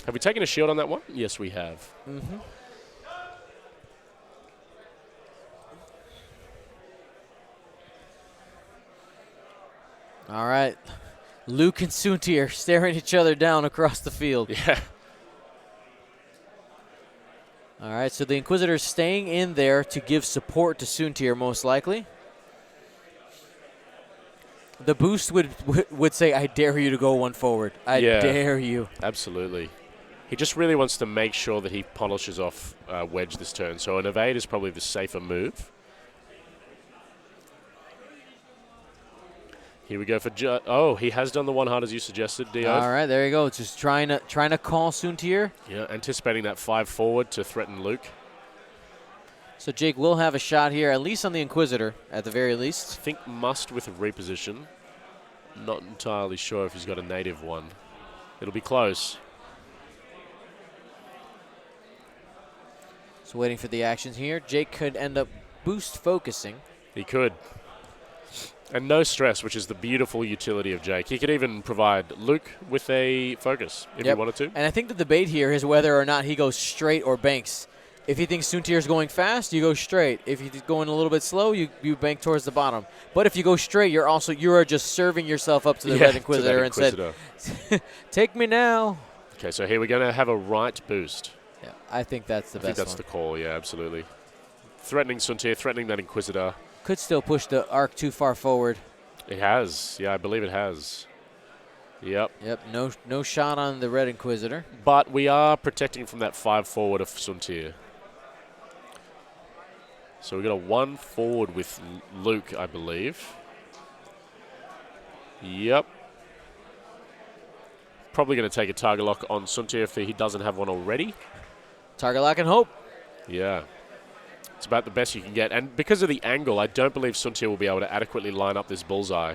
Have we taken a shield on that one? Yes, we have. All right. Luke and Soontir staring each other down across the field. Yeah. All right, so the Inquisitor's staying in there to give support to Soontir, most likely. The boost would say, I dare you to go 1 forward. I dare you. Absolutely. He just really wants to make sure that he polishes off Wedge this turn. So an evade is probably the safer move. Here we go for he has done the 1 hard as you suggested, Dio. All right, there you go. Just trying to call Soontir. Yeah, anticipating that 5 forward to threaten Luke. So Jake will have a shot here, at least on the Inquisitor, at the very least. I think must with a reposition. Not entirely sure if he's got a native one. It'll be close. So waiting for the actions here. Jake could end up boost focusing. He could. And no stress, which is the beautiful utility of Jake. He could even provide Luke with a focus if he wanted to. And I think the debate here is whether or not he goes straight or banks. If you think Soontir is going fast, you go straight. If he's going a little bit slow, you bank towards the bottom. But if you go straight, you are just serving yourself up to the Red Inquisitor and said, take me now. Okay, so here we're going to have a right boost. Yeah, I think that's the best one. I think that's the call, yeah, absolutely. Threatening Soontir, threatening that Inquisitor. Could still push the arc too far forward. It has. Yeah, I believe it has. Yep. No shot on the Red Inquisitor. But we are protecting from that 5 forward of Soontir. So we've got a 1 forward with Luke, I believe. Yep. Probably going to take a target lock on Soontir if he doesn't have one already. Target lock and hope. Yeah. It's about the best you can get. And because of the angle, I don't believe Soontir will be able to adequately line up this bullseye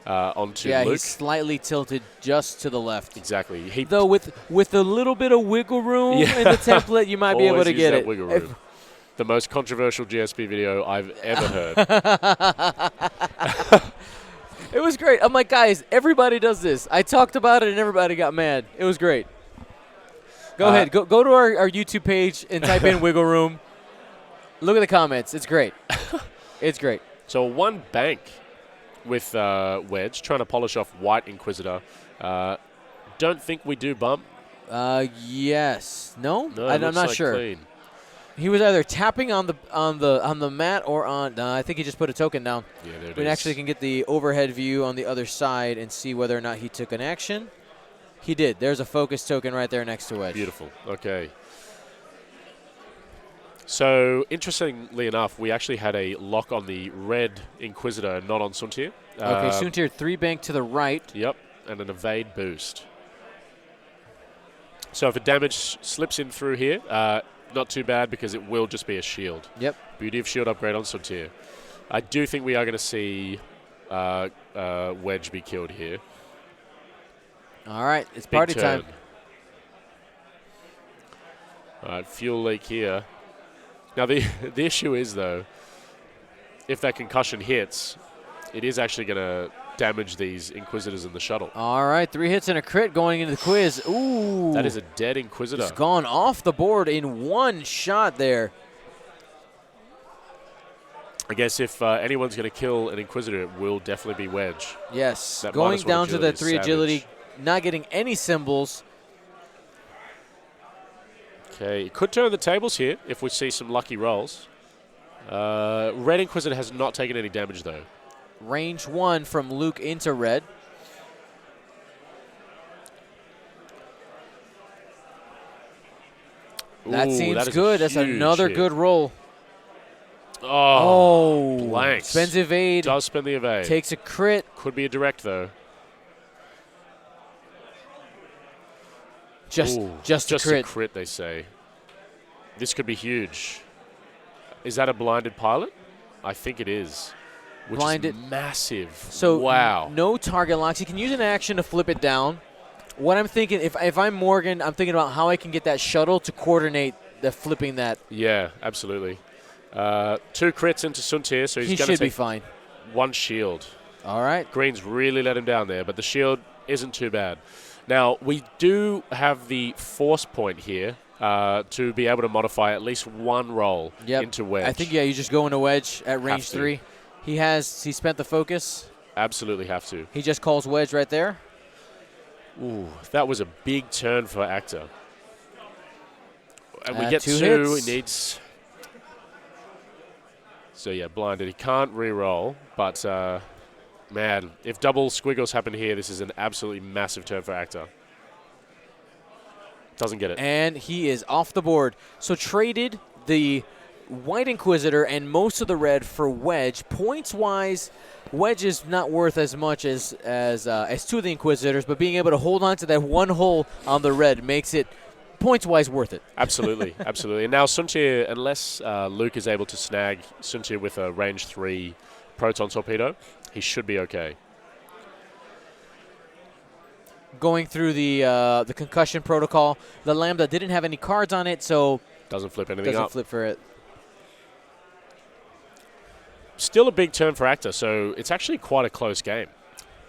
onto Luke. Yeah, he's slightly tilted just to the left. Exactly. Though with a little bit of wiggle room in the template, you might be able to get it. Wiggle room. The most controversial GSP video I've ever heard. It was great. I'm like, guys, everybody does this. I talked about it and everybody got mad. It was great. Go ahead. Go to our YouTube page and type in Wiggle Room. Look at the comments. It's great. It's great. So one bank with Wedge, trying to polish off White Inquisitor. Don't think we do bump. Yes. No? No, I'm looks not like sure. Clean. He was either tapping on the mat or on. I think he just put a token down. Yeah, there it We is. actually can get the overhead view on the other side and see whether or not he took an action. He did. There's a focus token right there next to Wedge. Beautiful. Okay. So, interestingly enough, we actually had a lock on the red Inquisitor, not on Suntir. Okay, Suntir 3 bank to the right. Yep, and an evade boost. So if a damage slips in through here, not too bad because it will just be a shield. Yep. Beauty of shield upgrade on Suntir. I do think we are going to see Wedge be killed here. All right, it's Big party turn. time. All right, fuel leak here. Now the issue is though, if that concussion hits, it is actually going to damage these Inquisitors in the shuttle. All right, 3 hits and a crit going into the quiz. Ooh. That is a dead Inquisitor. It's gone off the board in one shot there. I guess if anyone's going to kill an Inquisitor, it will definitely be Wedge. Yes, That going -1 down to the agility is 3 savage. agility, not getting any symbols. Okay, it could turn the tables here if we see some lucky rolls. Red Inquisitor has not taken any damage though. Range 1 from Luke into red. That Ooh, seems that is good. a That's huge another hit. good roll. Oh, blanks. Spends evade. Does spend the evade. Takes a crit. Could be a direct though. Just a crit. a crit, they say. This could be huge. Is that a blinded pilot? I think it is. Which Blinded. is massive. So wow. no target locks. He can use an action to flip it down. What I'm thinking, if I'm Morgan, I'm thinking about how I can get that shuttle to coordinate the flipping that. Yeah, absolutely. 2 crits into Suntir, so He he's going to should be take fine. 1 shield. All right. Green's really let him down there, but the shield isn't too bad. Now, we do have the force point here to be able to modify at least 1 roll into Wedge. I think, you just go into Wedge at range 3. He spent the focus. Absolutely have to. He just calls Wedge right there. Ooh, that was a big turn for Actor. And we get 2 2. hits. He needs... So, yeah, blinded. He can't re-roll, but, man, if double squiggles happen here, this is an absolutely massive turn for Actor. Doesn't get it. And he is off the board. So traded the White Inquisitor and most of the red for Wedge. Points-wise, Wedge is not worth as much as 2 of the Inquisitors, but being able to hold on to that 1 hole on the red makes it points-wise worth it. Absolutely, absolutely. And now Suntir, unless Luke is able to snag Suntir with a range 3 proton torpedo, he should be okay. Going through the concussion protocol, the Lambda didn't have any cards on it, so doesn't flip anything doesn't up. flip for it. Still a big turn for Actor, so it's actually quite a close game.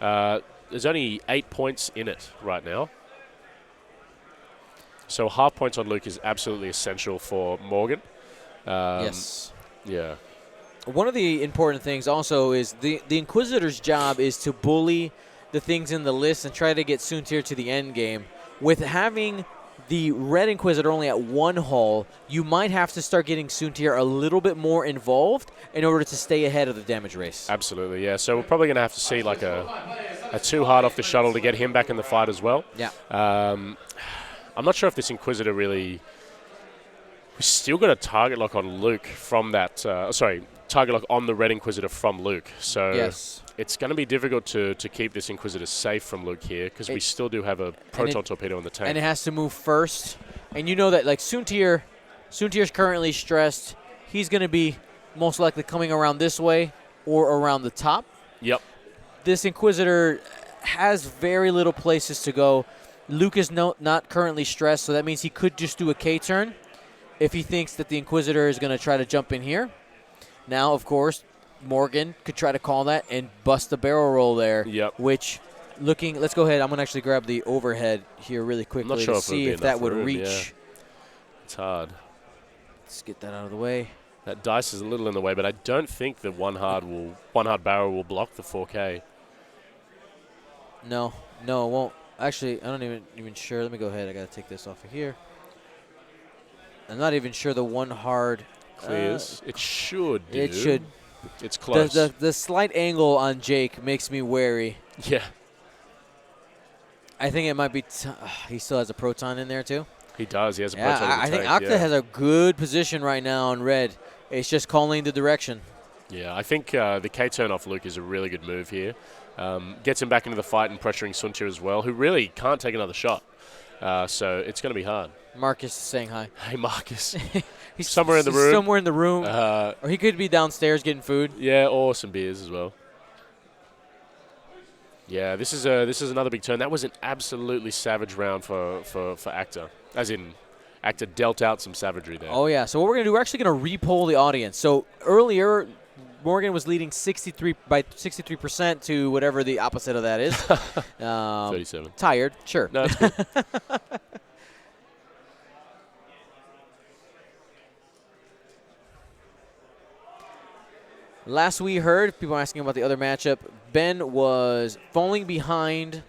There's only 8 points in it right now. So half points on Luke is absolutely essential for Morgan. Yes. Yeah. One of the important things also is the Inquisitor's job is to bully the things in the list and try to get Suntir to the end game. With having the Red Inquisitor only at 1 hull, you might have to start getting Suntir a little bit more involved in order to stay ahead of the damage race. Absolutely, yeah. So we're probably going to have to see like a 2 hard off the shuttle to get him back in the fight as well. Yeah. I'm not sure if this Inquisitor really... We still got a target lock on Luke from that... target lock on the Red Inquisitor from Luke. So yes. It's going to be difficult to keep this Inquisitor safe from Luke here because we still do have a proton torpedo in the tank. And it has to move first. And you know that like Suntir's currently stressed. He's going to be most likely coming around this way or around the top. Yep. This Inquisitor has very little places to go. Luke is not currently stressed, so that means he could just do a K-turn if he thinks that the Inquisitor is going to try to jump in here. Now, of course, Morgan could try to call that and bust the barrel roll there. Yep. Which, let's go ahead. I'm going to actually grab the overhead here really quickly sure to if see it'll be if that enough would room, reach. yeah. It's hard. Let's get that out of the way. That dice is a little in the way, but I don't think the one hard barrel will block the 4K. No, it won't. Actually, I'm not even sure. Let me go ahead. I got to take this off of here. I'm not even sure the one hard Clears. It should do. It should. It's close. The slight angle on Jake makes me wary. Yeah. I think it might be. He still has a proton in there too. He does. He has a Yeah, proton in the I think tank, Akta has a good position right now on red. It's just calling the direction. Yeah, I think the K-turn off Luke is a really good move here. Gets him back into the fight and pressuring Suntir as well, who really can't take another shot. So it's going to be hard. Marcus is saying hi. Hey, Marcus. He's somewhere in the room. Somewhere in the room. Or he could be downstairs getting food. Yeah, or some beers as well. Yeah, this is another big turn. That was an absolutely savage round for Akta. As in, Akta dealt out some savagery there. Oh, yeah. So what we're going to do, we're actually going to re-poll the audience. So earlier, Morgan was leading 63% to whatever the opposite of that is. 37. Tired, sure. No, it's good. Last we heard, people asking about the other matchup, Ben was falling behind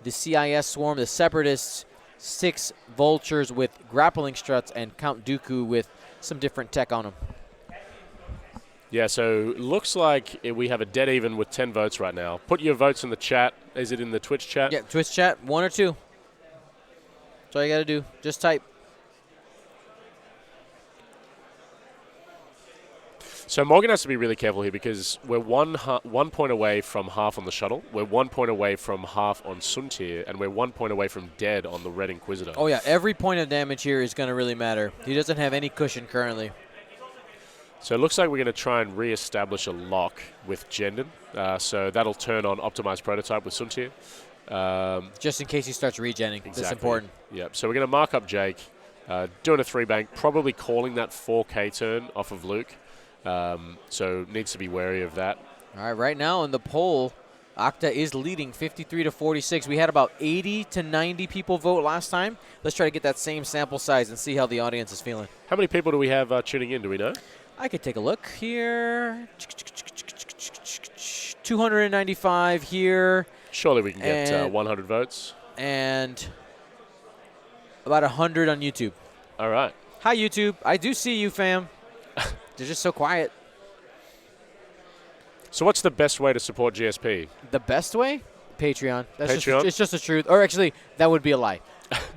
the CIS Swarm, the Separatists, 6 Vultures with grappling struts, and Count Dooku with some different tech on him. Yeah, so looks like we have a dead even with 10 votes right now. Put your votes in the chat. Is it in the Twitch chat? Yeah, Twitch chat, 1 or 2. That's all you got to do. Just type. So Morgan has to be really careful here because we're 1 point away from half on the shuttle. We're 1 point away from half on Suntir, and we're 1 point away from dead on the Red Inquisitor. Oh, yeah. Every point of damage here is going to really matter. He doesn't have any cushion currently. So it looks like we're going to try and re-establish a lock with Jendon. So that'll turn on Optimized Prototype with Suntir. Just in case he starts regenning. Exactly. That's important. Yep. So we're going to mark up Jake, doing a 3-bank, probably calling that 4K turn off of Luke. So needs to be wary of that. All right, right now in the poll, Akta is leading 53 to 46. We had about 80 to 90 people vote last time. Let's try to get that same sample size and see how the audience is feeling. How many people do we have tuning in? Do we know? I could take a look here. 295 here. Surely we can get 100 votes. And about 100 on YouTube. All right. Hi, YouTube. I do see you, fam. They're just so quiet. So what's the best way to support GSP? The best way? Patreon. That's Patreon? It's just the truth. Or actually, that would be a lie.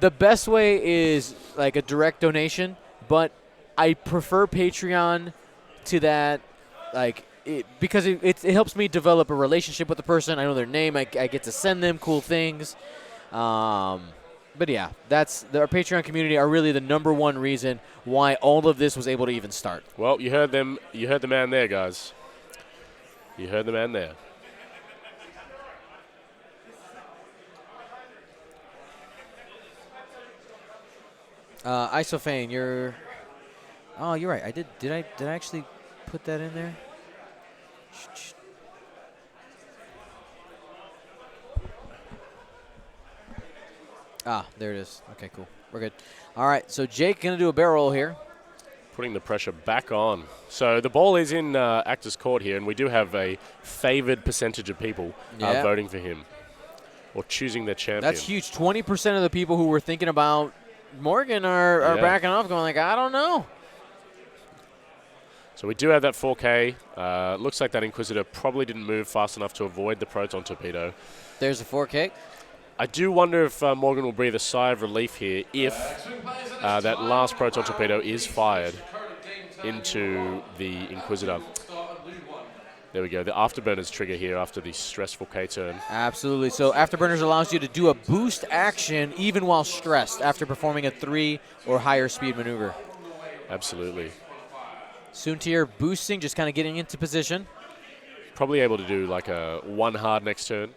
The best way is like a direct donation, but I prefer Patreon to that, because it helps me develop a relationship with the person. I know their name. I get to send them cool things. But yeah, our Patreon community are really the #1 reason why all of this was able to even start. Well, you heard them. You heard the man there, guys. You heard the man there. Isofane, you're right. I did. Did I actually put that in there? There it is. Okay, cool. We're good. All right, so Jake going to do a barrel roll here. Putting the pressure back on. So the ball is in Actor's court here, and we do have a favored percentage of people voting for him or choosing their champion. That's huge. 20% of the people who were thinking about Morgan are backing off, going like, I don't know. So we do have that 4K. Looks like that Inquisitor probably didn't move fast enough to avoid the proton torpedo. There's a 4K. I do wonder if Morgan will breathe a sigh of relief here if that last proton torpedo is fired into the Inquisitor. There we go. The Afterburners trigger here after the stressful K-turn. Absolutely. So Afterburners allows you to do a boost action even while stressed after performing a 3 or higher speed maneuver. Absolutely. Suntir boosting, just kind of getting into position. Probably able to do like a 1 hard next turn.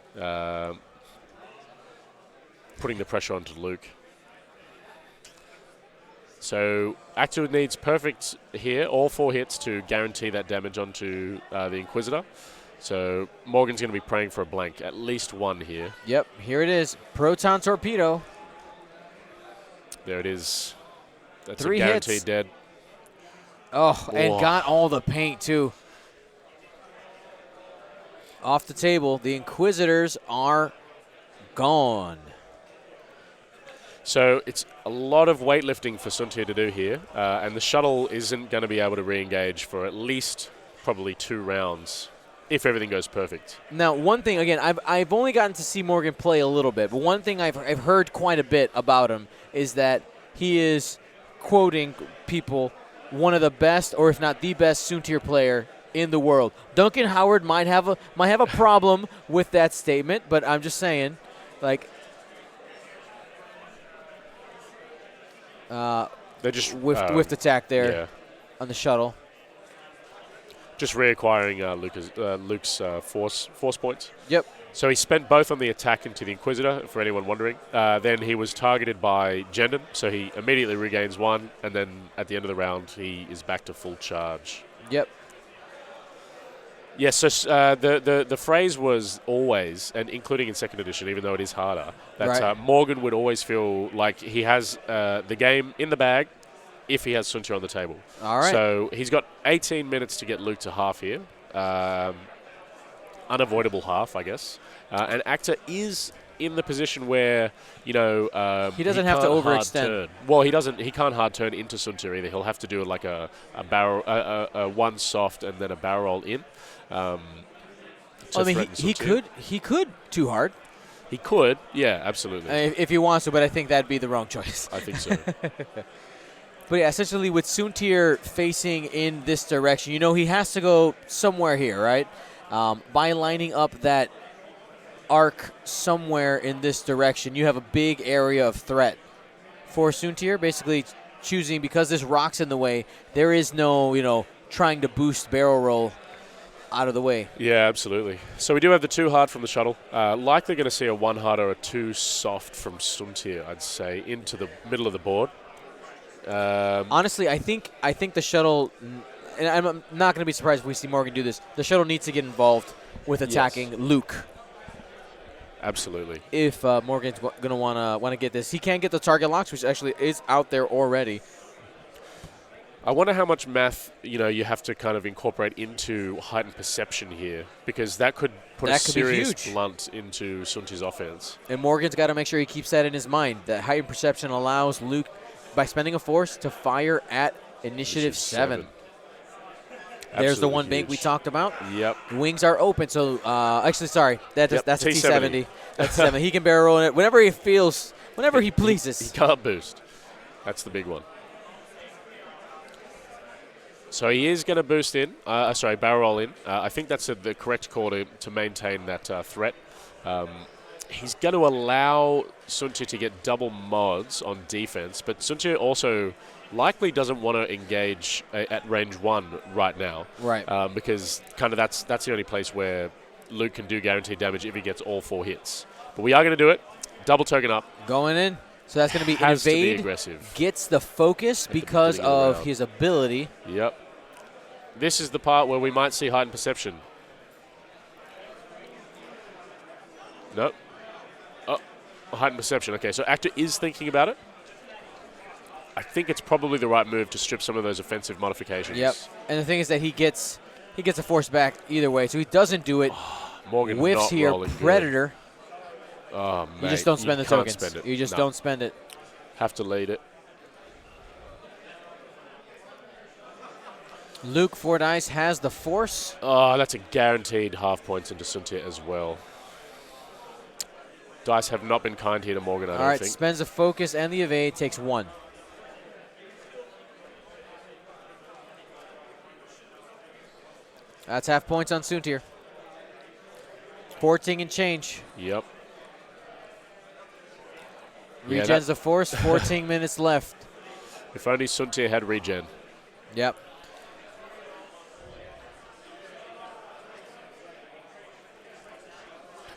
Putting the pressure onto Luke. So Actor needs perfect here, all 4 hits to guarantee that damage onto the Inquisitor. So Morgan's going to be praying for a blank, at least one here. Yep, here it is. Proton Torpedo. There it is. That's 3 a guaranteed hits. dead. Oh, and got all the paint, too. Off the table, the Inquisitors are gone. So it's a lot of weightlifting for Suntir to do here, and the shuttle isn't going to be able to re-engage for at least probably 2 rounds, if everything goes perfect. Now, one thing, again, I've only gotten to see Morgan play a little bit, but one thing I've heard quite a bit about him is that he is, quoting people, one of the best, or if not the best, Suntir player in the world. Duncan Howard might have a problem with that statement, but I'm just saying, like, They just whiffed attack there yeah. on the shuttle. Just reacquiring Luke's force points. Yep. So he spent both on the attack into the Inquisitor, for anyone wondering. Then he was targeted by Jendon, so he immediately regains 1, and then at the end of the round, he is back to full charge. Yep. Yes, so the phrase was always, and including in 2nd edition, even though it is harder, that Right. Morgan would always feel like he has the game in the bag if he has Suntir on the table. All right. So he's got 18 minutes to get Luke to half here. Unavoidable half, I guess. And Actor is in the position where, he doesn't have to can't hard overextend. turn. Well, he can't hard turn into Suntir either. He'll have to do like a barrel, a one soft and then a barrel roll in. I mean, he could too hard He could, yeah, absolutely. if he wants to, but I think that'd be the wrong choice. I think so. But yeah, essentially with Suntir facing in this direction, he has to go somewhere here, right? By lining up that arc somewhere in this direction, you have a big area of threat for Suntir. Basically choosing, because this rock's in the way, there is no, trying to boost barrel roll out of the way. Yeah, absolutely. So we do have the 2 hard from the shuttle. Likely going to see a 1 hard or a 2 soft from Suntir, I'd say, into the middle of the board. Honestly, I think the shuttle, and I'm not going to be surprised if we see Morgan do this, the shuttle needs to get involved with attacking Luke. Absolutely. If Morgan's going to want to get this. He can get the target locks, which actually is out there already. I wonder how much math, you have to kind of incorporate into heightened perception here, because that could put a serious blunt into Suntir's offense. And Morgan's got to make sure he keeps that in his mind. That heightened perception allows Luke, by spending a force, to fire at Initiative 7. There's the one bank we talked about. Yep. Wings are open. So, actually, sorry, that's a T70. That's 7. He can barrel roll it whenever he feels, whenever he pleases. He can't boost. That's the big one. So he is going to boost in, barrel roll in. I think that's the correct call to maintain that threat. He's going to allow Suntir to get double mods on defense, but Suntir also likely doesn't want to engage at range 1 right now. Right. Because kind of that's the only place where Luke can do guaranteed damage if he gets all 4 hits. But we are going to do it. Double token up. Going in. So that's going to be Has to be evade. aggressive. Gets the focus because of his ability. Yep. This is the part where we might see heightened perception. Nope. Oh, heightened perception. Okay, so Actor is thinking about it. I think it's probably the right move to strip some of those offensive modifications. Yep. And the thing is that he gets a force back either way. So he doesn't do it. Morgan whiffs not here. rolling Predator. Good. Oh, You just don't spend the can't tokens. spend it. You just No. don't spend it. Have to lead it. Luke, 4 dice, has the force. Oh, that's a guaranteed half points into Suntir as well. Dice have not been kind here to Morgan, I don't think. Spends the focus and the evade, takes 1. That's half points on Suntir. 14 and change. Yep. Regens the force, 14 minutes left. If only Suntir had regen. Yep.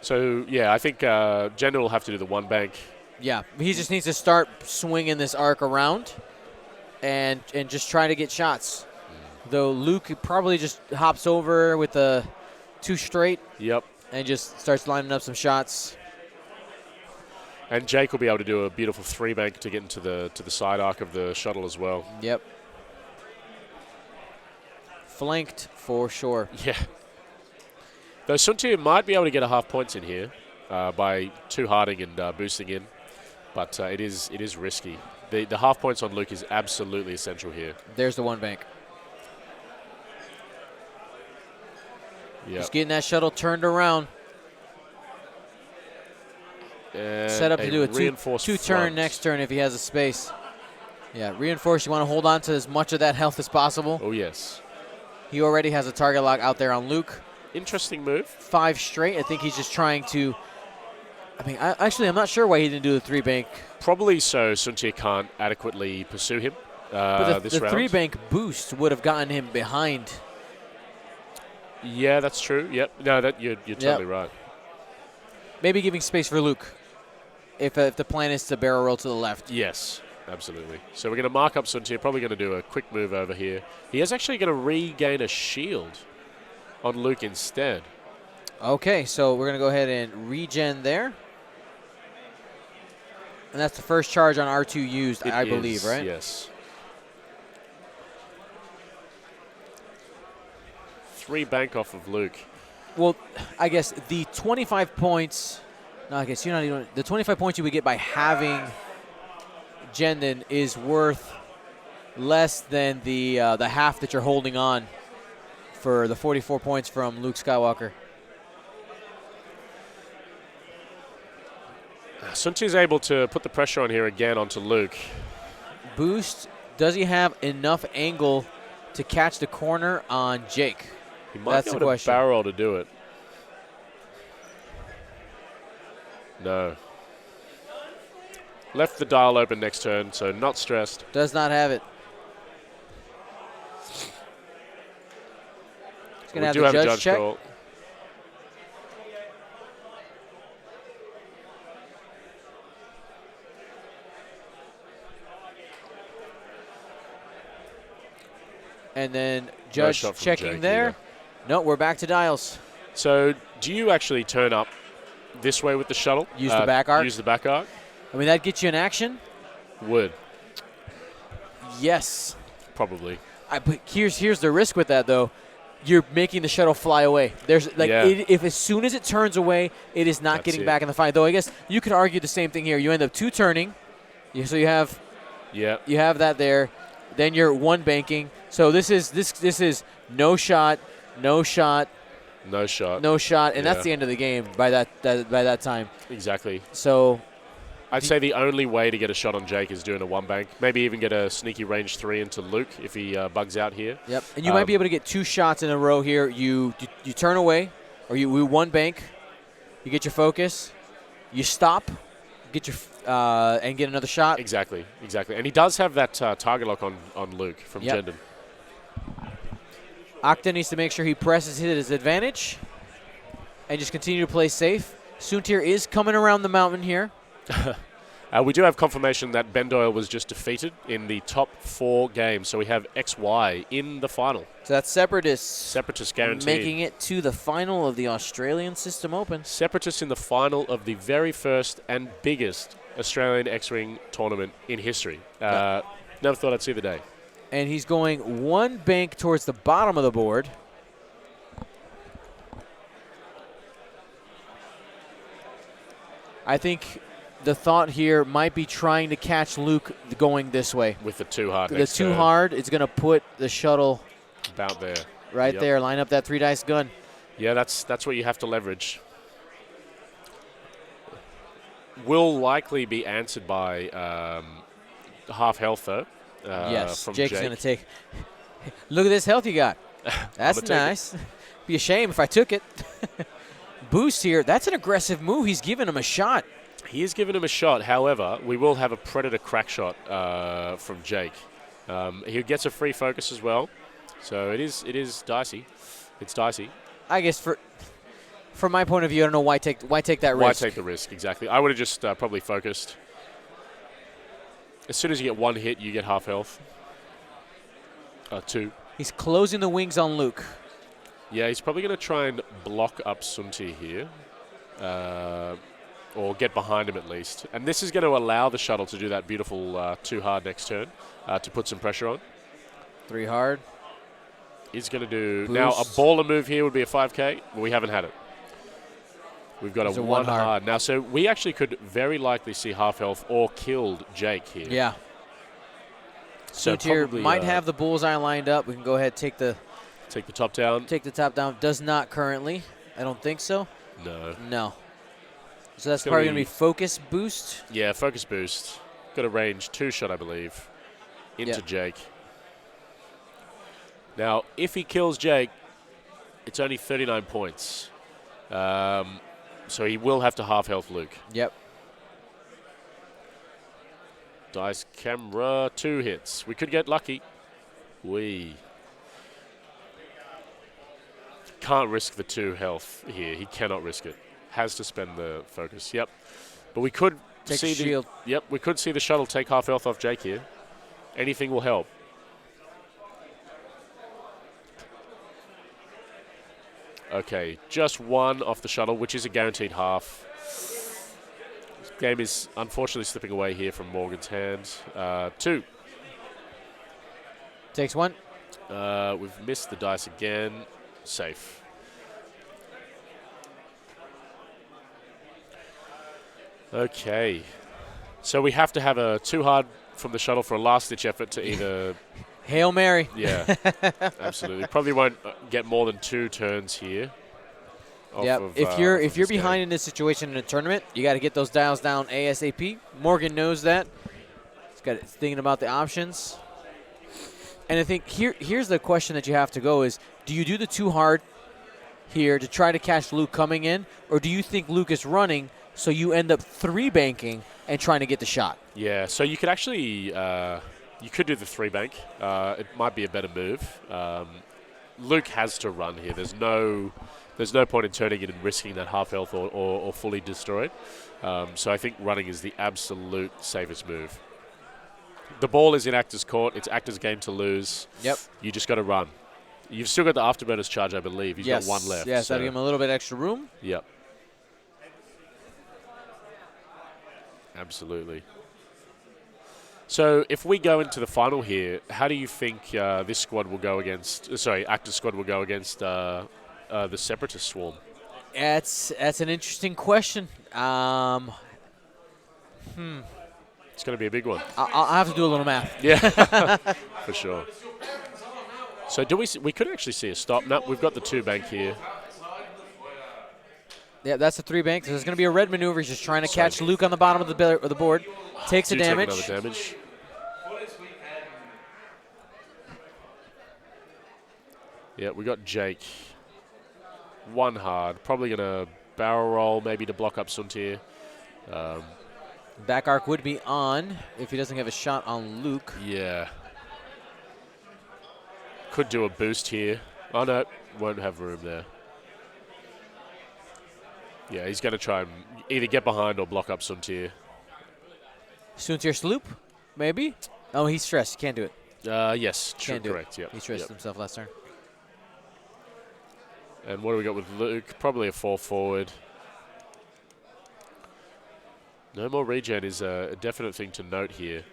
So, yeah, I think Jendon will have to do the 1 bank. Yeah, he just needs to start swinging this arc around. and just try to get shots. Though Luke probably just hops over with the 2 straight. Yep. And just starts lining up some shots. And Jake will be able to do a beautiful 3-bank to get into the side arc of the shuttle as well. Yep. Flanked for sure. Yeah. Though Suntir might be able to get a half points in here by 2-harding and boosting in, but it is risky. The half points on Luke is absolutely essential here. There's the 1-bank. Yep. Just getting that shuttle turned around. And set up to do a reinforced two-turn next turn if he has a space. Yeah, reinforce. You want to hold on to as much of that health as possible. Oh, yes. He already has a target lock out there on Luke. Interesting move. 5 straight. I think he's just trying to. I mean, I'm not sure why he didn't do the 3-bank. Probably so Suntir can't adequately pursue him But this the round. 3-bank boost would have gotten him behind. Yeah, that's true. Yep. No, you're totally right. Maybe giving space for Luke if the plan is to barrel roll to the left. Yes, absolutely. So we're going to mark up Suntir, probably going to do a quick move over here. He is actually going to regain a shield on Luke instead. Okay, so we're going to go ahead and regen there. And that's the first charge on R2 used, I believe, right? Yes. 3-bank off of Luke. Well, I guess the 25 points. No, I guess you're not even. The 25 points you would get by having Jendon is worth less than the half that you're holding on for the 44 points from Luke Skywalker. Suntir's able to put the pressure on here again onto Luke. Boost. Does he have enough angle to catch the corner on Jake? He might That's be the able question. to barrel to do it. No. Left the dial open next turn, so not stressed. Does not have it. He's going to have do the have a judge judge check. call. And then judge shot from checking Jake there. either. No, we're back to dials. So do you actually turn up this way with the shuttle? Use the back arc? Use the back arc? I mean, that gets you an action? Would. Yes. Probably. But here's the risk with that, though. You're making the shuttle fly away. There's if as soon as it turns away, it is not getting back in the fight. Though I guess you could argue the same thing here. You end up 2-turning, so you have that there. Then you're 1-banking. So this is no shot, no shot, no shot, no shot, and that's the end of the game by that time. Exactly. So I'd say the only way to get a shot on Jake is doing a 1-bank. Maybe even get a sneaky range 3 into Luke if he bugs out here. Yep, and you might be able to get 2 shots in a row here. You turn away, or you 1-bank. You get your focus. You stop. Get your and get another shot. Exactly. And he does have that target lock on Luke from Jendon. Octa needs to make sure he presses his advantage and just continue to play safe. Suntir is coming around the mountain here. We do have confirmation that Ben Doyle was just defeated in the top 4 games, so we have XY in the final. So that's Separatist. Separatist guaranteed. Making it to the final of the Australian System Open. Separatist in the final of the very first and biggest Australian X-Wing tournament in history. Never thought I'd see the day. And he's going 1-bank towards the bottom of the board. I think the thought here might be trying to catch Luke going this way. With the 2-hard. The 2-hard, it's going to put the shuttle about there. Right there. Line up that 3-dice gun. Yeah, that's what you have to leverage. Will likely be answered by half health, though. Yes, from Jake's Jake. going to take. Look at this health you got. That's nice. Be a shame if I took it. Boost here. That's an aggressive move. He's giving him a shot. He is giving him a shot. However, we will have a Predator crack shot from Jake. He gets a free focus as well. So it is dicey. It's dicey. I guess from my point of view, I don't know why take that risk. Why take the risk, exactly. I would have just probably focused. As soon as you get 1 hit, you get half health. 2. He's closing the wings on Luke. Yeah, he's probably going to try and block up Sunti here. Or get behind him at least. And this is going to allow the shuttle to do that beautiful 2 hard next turn to put some pressure on. 3 hard. He's going to do... Boost. Now, a baller move here would be a 5K. But we haven't had it. We've got a 1 hard. Now, so we actually could very likely see half health or killed Jake here. Yeah. So Suntier probably, might have the bullseye lined up. We can go ahead and take the top down. Take the top down. Does not currently. I don't think so. No. No. So that's probably going to be focus boost. Yeah, focus boost. Got a range 2 shot, I believe, into Jake. Now, if he kills Jake, it's only 39 points. So he will have to half health Luke. Yep. Dice camera, 2 hits. We could get lucky. We can't risk the 2 health here. He cannot risk it. Has to spend the focus. Yep. But we could see the shield. Yep. We could see the shuttle take half health off Jake here. Anything will help. Okay, just 1 off the shuttle, which is a guaranteed half. This game is unfortunately slipping away here from Morgan's hands. 2. Takes 1. We've missed the dice again. Safe. Okay. So we have to have a 2 hard from the shuttle for a last-ditch effort to either... Hail Mary. Yeah, absolutely. Probably won't get more than 2 turns here. Yeah, if you're behind in this situation in a tournament, you got to get those dials down ASAP. Morgan knows that. He's thinking about the options. And I think here's the question that you have to go is, do you do the 2 hard here to try to catch Luke coming in, or do you think Luke is running so you end up 3 banking and trying to get the shot? Yeah, so you could actually you could do the 3 bank. It might be a better move. Luke has to run here. There's no point in turning it and risking that half health or fully destroyed. So I think running is the absolute safest move. The ball is in Actor's court. It's Actor's game to lose. Yep. You just got to run. You've still got the afterburners charge, I believe. He's got 1 left. Yes, that'll give him a little bit extra room. Yep. Absolutely. So if we go into the final here, how do you think this squad will go against... Actor's squad will go against the Separatist Swarm? That's an interesting question. It's going to be a big one. I'll have to do a little math. Yeah, for sure. So we could actually see a stop. No, we've got the 2 bank here. Yeah, that's the 3 bank. So there's going to be a red maneuver. He's just trying to catch Luke on the bottom of the board. Takes a damage. Take another damage. Yeah, we got Jake. 1 hard. Probably going to barrel roll maybe to block up Suntier. Back arc would be on if he doesn't have a shot on Luke. Yeah. Could do a boost here. Oh, no. Won't have room there. Yeah, he's going to try and either get behind or block up Suntier. Suntier sloop, maybe? Oh, he's stressed. Can't do it. Yes, correct. Yep. He stressed himself last turn. And what do we got with Luke? Probably a 4 forward. No more regen is a definite thing to note here.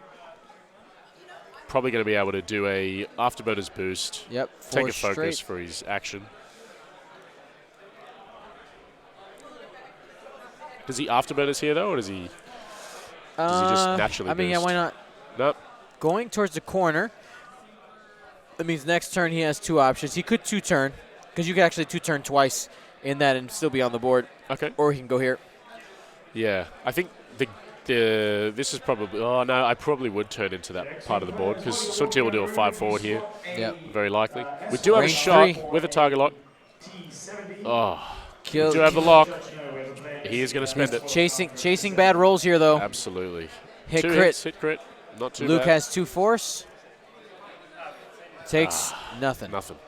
Probably going to be able to do a afterburners boost. Yep. Take a focus for his action. Does he afterburners here though, or does he just naturally boost? Yeah, why not? Nope. Going towards the corner. That means next turn he has 2 options. He could 2-turn, because you could actually 2-turn twice in that and still be on the board. Okay. Or he can go here. Yeah, I think this is probably... Oh, no, I probably would turn into that part of the board, because Suntier will do a 5 forward here. Yeah. Very likely. We do have a shot with a target lock. Oh. We do have the lock. He is going to spend it. Chasing bad rolls here, though. Absolutely. Hit 2 crit. Hits, hit crit. Not too Luke bad. has 2 force. Takes nothing. Nothing.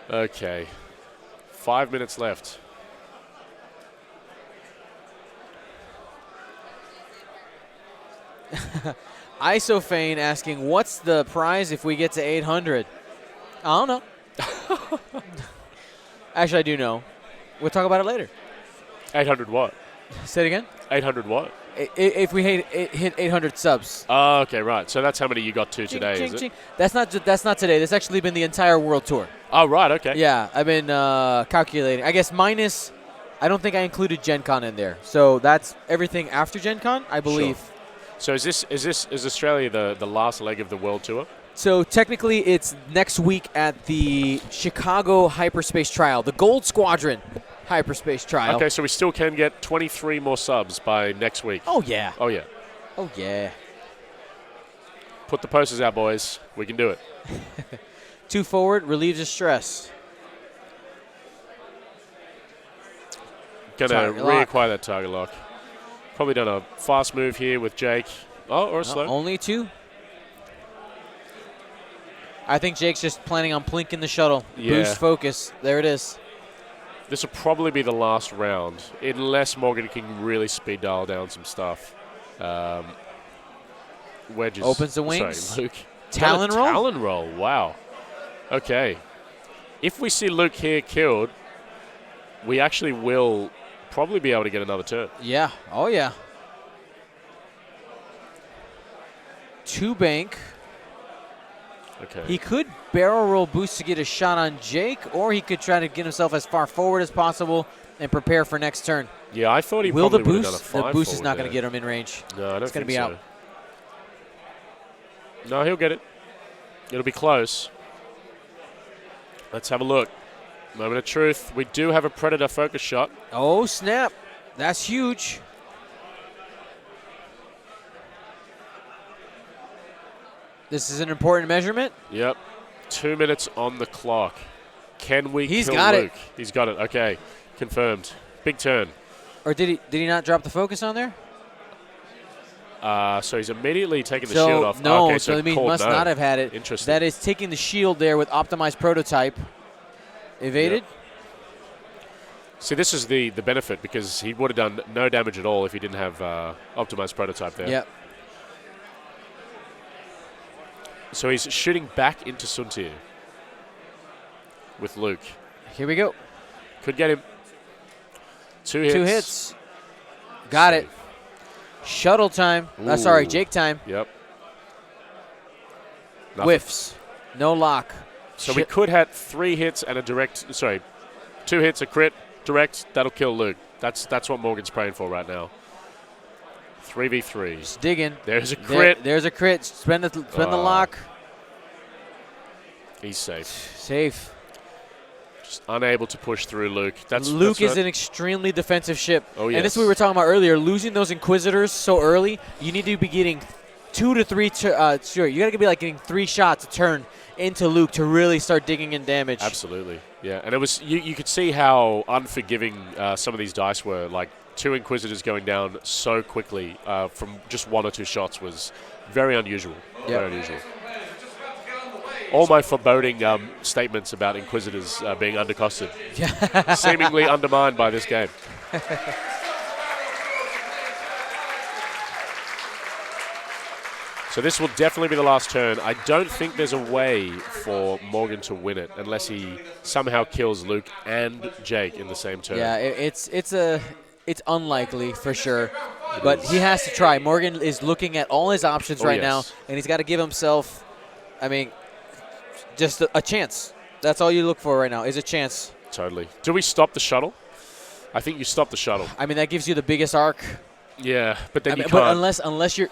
Okay. 5 minutes left. Isofane asking, what's the prize if we get to 800? I don't know. Actually, I do know. We'll talk about it later. 800 what? Say it again. 800 what? If we hit 800 subs. Oh, okay, right. So that's how many you got to today, Ching, is it? ching. That's not today. That's actually been the entire world tour. Oh, right, okay. Yeah, I've been calculating. I guess minus, I don't think I included Gen Con in there. So that's everything after Gen Con, I believe. Sure. So is Australia the last leg of the world tour? So technically it's next week at the Chicago Hyperspace Trial, the Gold Squadron Hyperspace Trial. Okay, so we still can get 23 more subs by next week. Oh, yeah. Oh, yeah. Oh, yeah. Put the posters out, boys. We can do it. 2 forward, relieves the stress. Going to reacquire that target lock. Probably done a fast move here with Jake. Oh, or a slow. Only 2. I think Jake's just planning on plinking the shuttle. Yeah. Boost focus. There it is. This will probably be the last round, unless Morgan can really speed dial down some stuff. Wedges. Opens the wings. Sorry, Luke. Talon roll? Talon roll. Wow. Okay. If we see Luke here killed, we actually will probably be able to get another turn. Yeah. Oh, yeah. 2 bank. Okay. He could barrel roll boost to get a shot on Jake, or he could try to get himself as far forward as possible and prepare for next turn. Yeah, I thought he will probably the would have done a boost? 5 The boost is not going to get him in range. No, I don't It's going to be so. out. No, he'll get it. It'll be close. Let's have a look. Moment of truth. We do have a Predator focus shot. Oh, snap. That's huge. This is an important measurement. Yep. 2 minutes on the clock. Can we He's kill got Luke? it. He's got it. Okay. Confirmed. Big turn. Or did he not drop the focus on there? So he's immediately taking the shield off. No, okay, so he called must no. not have had it. Interesting. That is taking the shield there with optimized prototype. Evaded. Yep. See, this is the benefit, because he would have done no damage at all if he didn't have optimized prototype there. Yep. So he's shooting back into Suntir with Luke. Here we go. Could get him. 2 hits. 2 hits. Got it. Shuttle time. Sorry, Jake time. Yep. Nothing. Whiffs. No lock. So we could have 3 hits and a direct. Sorry, 2 hits, a crit, direct. That'll kill Luke. That's what Morgan's praying for right now. 3v3. Just digging. There's a crit. There's a crit. Spend the lock. He's safe. Safe. Just unable to push through Luke. Luke is right. an extremely defensive ship. Oh, yes. And this is what we were talking about earlier. Losing those Inquisitors so early, you need to be getting 2 to 3. You got to be like getting 3 shots a turn into Luke to really start digging in damage. Absolutely. Yeah, and it was you could see how unforgiving some of these dice were. Like 2 Inquisitors going down so quickly from just 1 or 2 shots was very unusual. Yep. Very unusual. All my foreboding statements about Inquisitors being undercosted seemingly undermined by this game. So this will definitely be the last turn. I don't think there's a way for Morgan to win it unless he somehow kills Luke and Jake in the same turn. Yeah, it's unlikely for sure, but he has to try. Morgan is looking at all his options right now, and he's got to give himself, just a chance. That's all you look for right now is a chance. Totally. Do we stop the shuttle? I think you stop the shuttle. That gives you the biggest arc. Yeah, but then you can't. But unless you're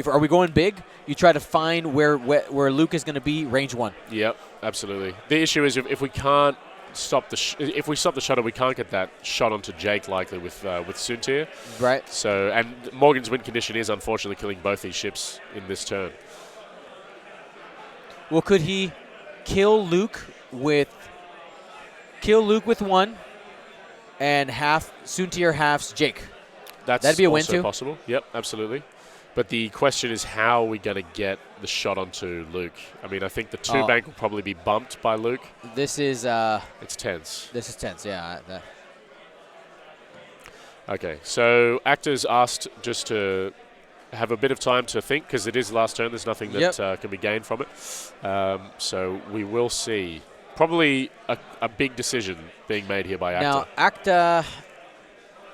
are we going big? You try to find where Luke is going to be, range 1. Yep, absolutely. The issue is if we can't stop if we stop the shuttle, we can't get that shot onto Jake likely with Suntir. Right. So, and Morgan's win condition is unfortunately killing both these ships in this turn. Well, could he kill Luke with 1 and half Suntir halves Jake? That'd be a win also too. Possible. Yep, absolutely. But the question is, how are we going to get the shot onto Luke? I think the 2 bank will probably be bumped by Luke. This is it's tense. This is tense. Yeah. Okay, so Actors asked just to have a bit of time to think because it is last turn. There's nothing that can be gained from it. So we will see. Probably a big decision being made here by Acta. Now, Acta,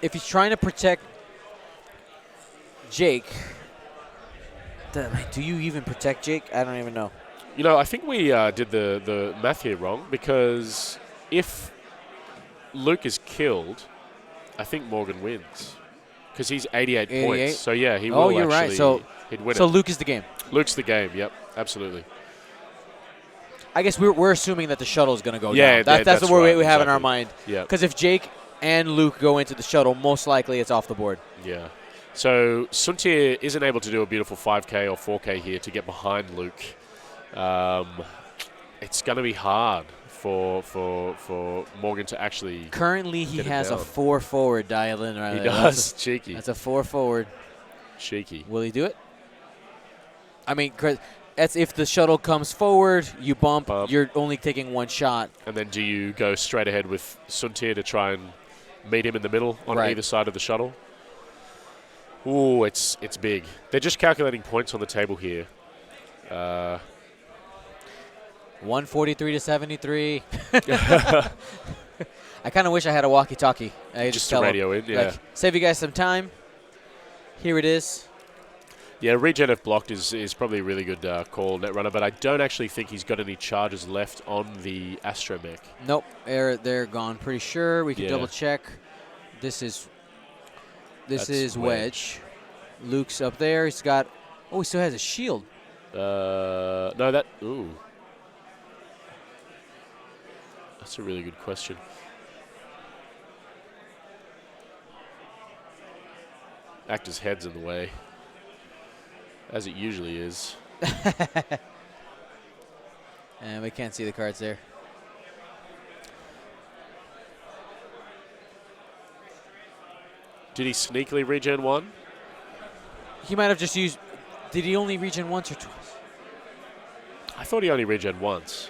if he's trying to protect Jake, do you even protect Jake? I don't even know. You know, I think we did the math here wrong because if Luke is killed, I think Morgan wins because he's 88 points. So, yeah, he will Oh, you're actually, right. So, he'd win so it. Luke is the game. Luke's the game, yep, absolutely. I guess we're assuming that the shuttle is going to go Yeah, down. That's the word we have in our exactly. mind. Yeah. Because if Jake and Luke go into the shuttle, most likely it's off the board. Yeah. So Suntir isn't able to do a beautiful 5K or 4K here to get behind Luke. It's going to be hard for Morgan to actually. Currently, he has a down. 4 forward dialed in right He there. does. Cheeky. That's a 4 forward. Cheeky. Will he do it? I mean, that's if the shuttle comes forward, you bump, you're only taking one shot. And then do you go straight ahead with Suntir to try and meet him in the middle on either side of the shuttle? Ooh, it's big. They're just calculating points on the table here. 143 to 73. I kind of wish I had a walkie-talkie. I just to radio in, yeah. Like, save you guys some time. Here it is. Yeah, regen if blocked is probably a really good call, Netrunner, but I don't actually think he's got any charges left on the Astromech. Nope, they're gone. Pretty sure. We can double check. This is Wedge. Luke's up there. He's got. Oh, he still has a shield. No, ooh. That's a really good question. Actor's head's in the way. As it usually is. And we can't see the cards there. Did he sneakily regen one? He might have just used. Did he only regen once or twice? I thought he only regen once.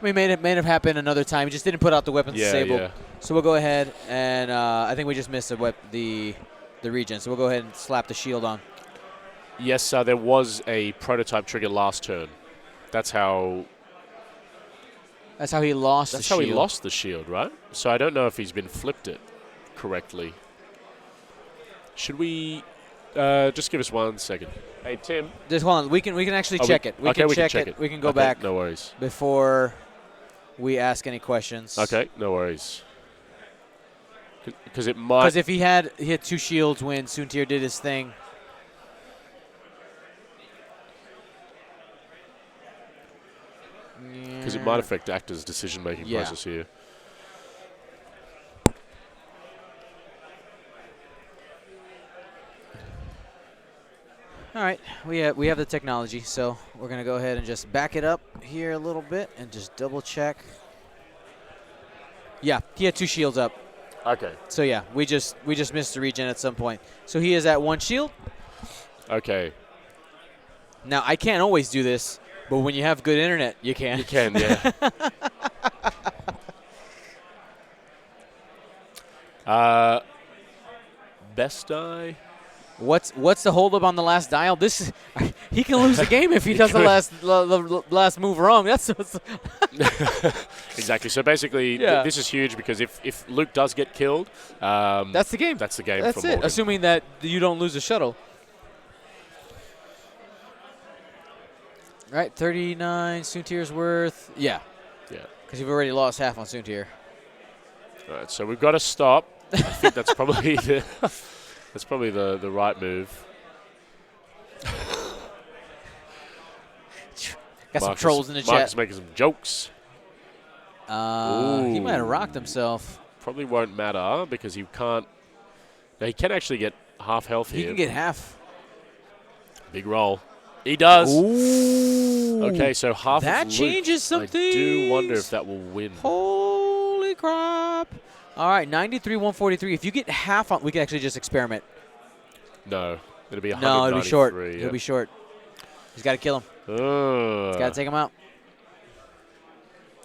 I mean, may have happened another time. He just didn't put out the weapons disabled. Yeah. So we'll go ahead and I think we just missed the regen. So we'll go ahead and slap the shield on. Yes, there was a prototype trigger last turn. That's how he lost the shield. That's how he lost the shield, right? So I don't know if he's been flipped it correctly. Should we just give us 1 second? Hey, Tim. Just hold on. We can actually check it. We can check it. We can go back. No worries. Before we ask any questions. Okay, no worries. Because it might. Because if he had 2 shields when Suntir did his thing. Because it might affect Actor's decision-making process here. All right, we have the technology, so we're gonna go ahead and just back it up here a little bit and just double check. Yeah, he had 2 shields up. Okay. So yeah, we just missed the regen at some point. So he is at 1 shield. Okay. Now I can't always do this, but when you have good internet, you can. You can, yeah. Best die. What's the holdup on the last dial? He can lose the game if he does the last move wrong. That's exactly. So basically, this is huge because if Luke does get killed, that's the game. That's the game. That's for it. Morgan. Assuming that you don't lose the shuttle. Right, 39 Suntir's worth. Yeah. Yeah. Because you've already lost half on Suntir. All right, so we've got to stop. I think that's probably the right move. Got some trolls in the Marcus chat. making some jokes. He might have rocked himself. Probably won't matter because he can't. No, he can actually get half health here. He can get half. Big roll. He does. Ooh. Okay, so half that of changes some things. I do wonder if that will win. Holy crap. All right, 93, 143. If you get half on, we can actually just experiment. No, it'll be 193. No, it'll be short. Yeah. It'll be short. He's got to kill him. He's got to take him out.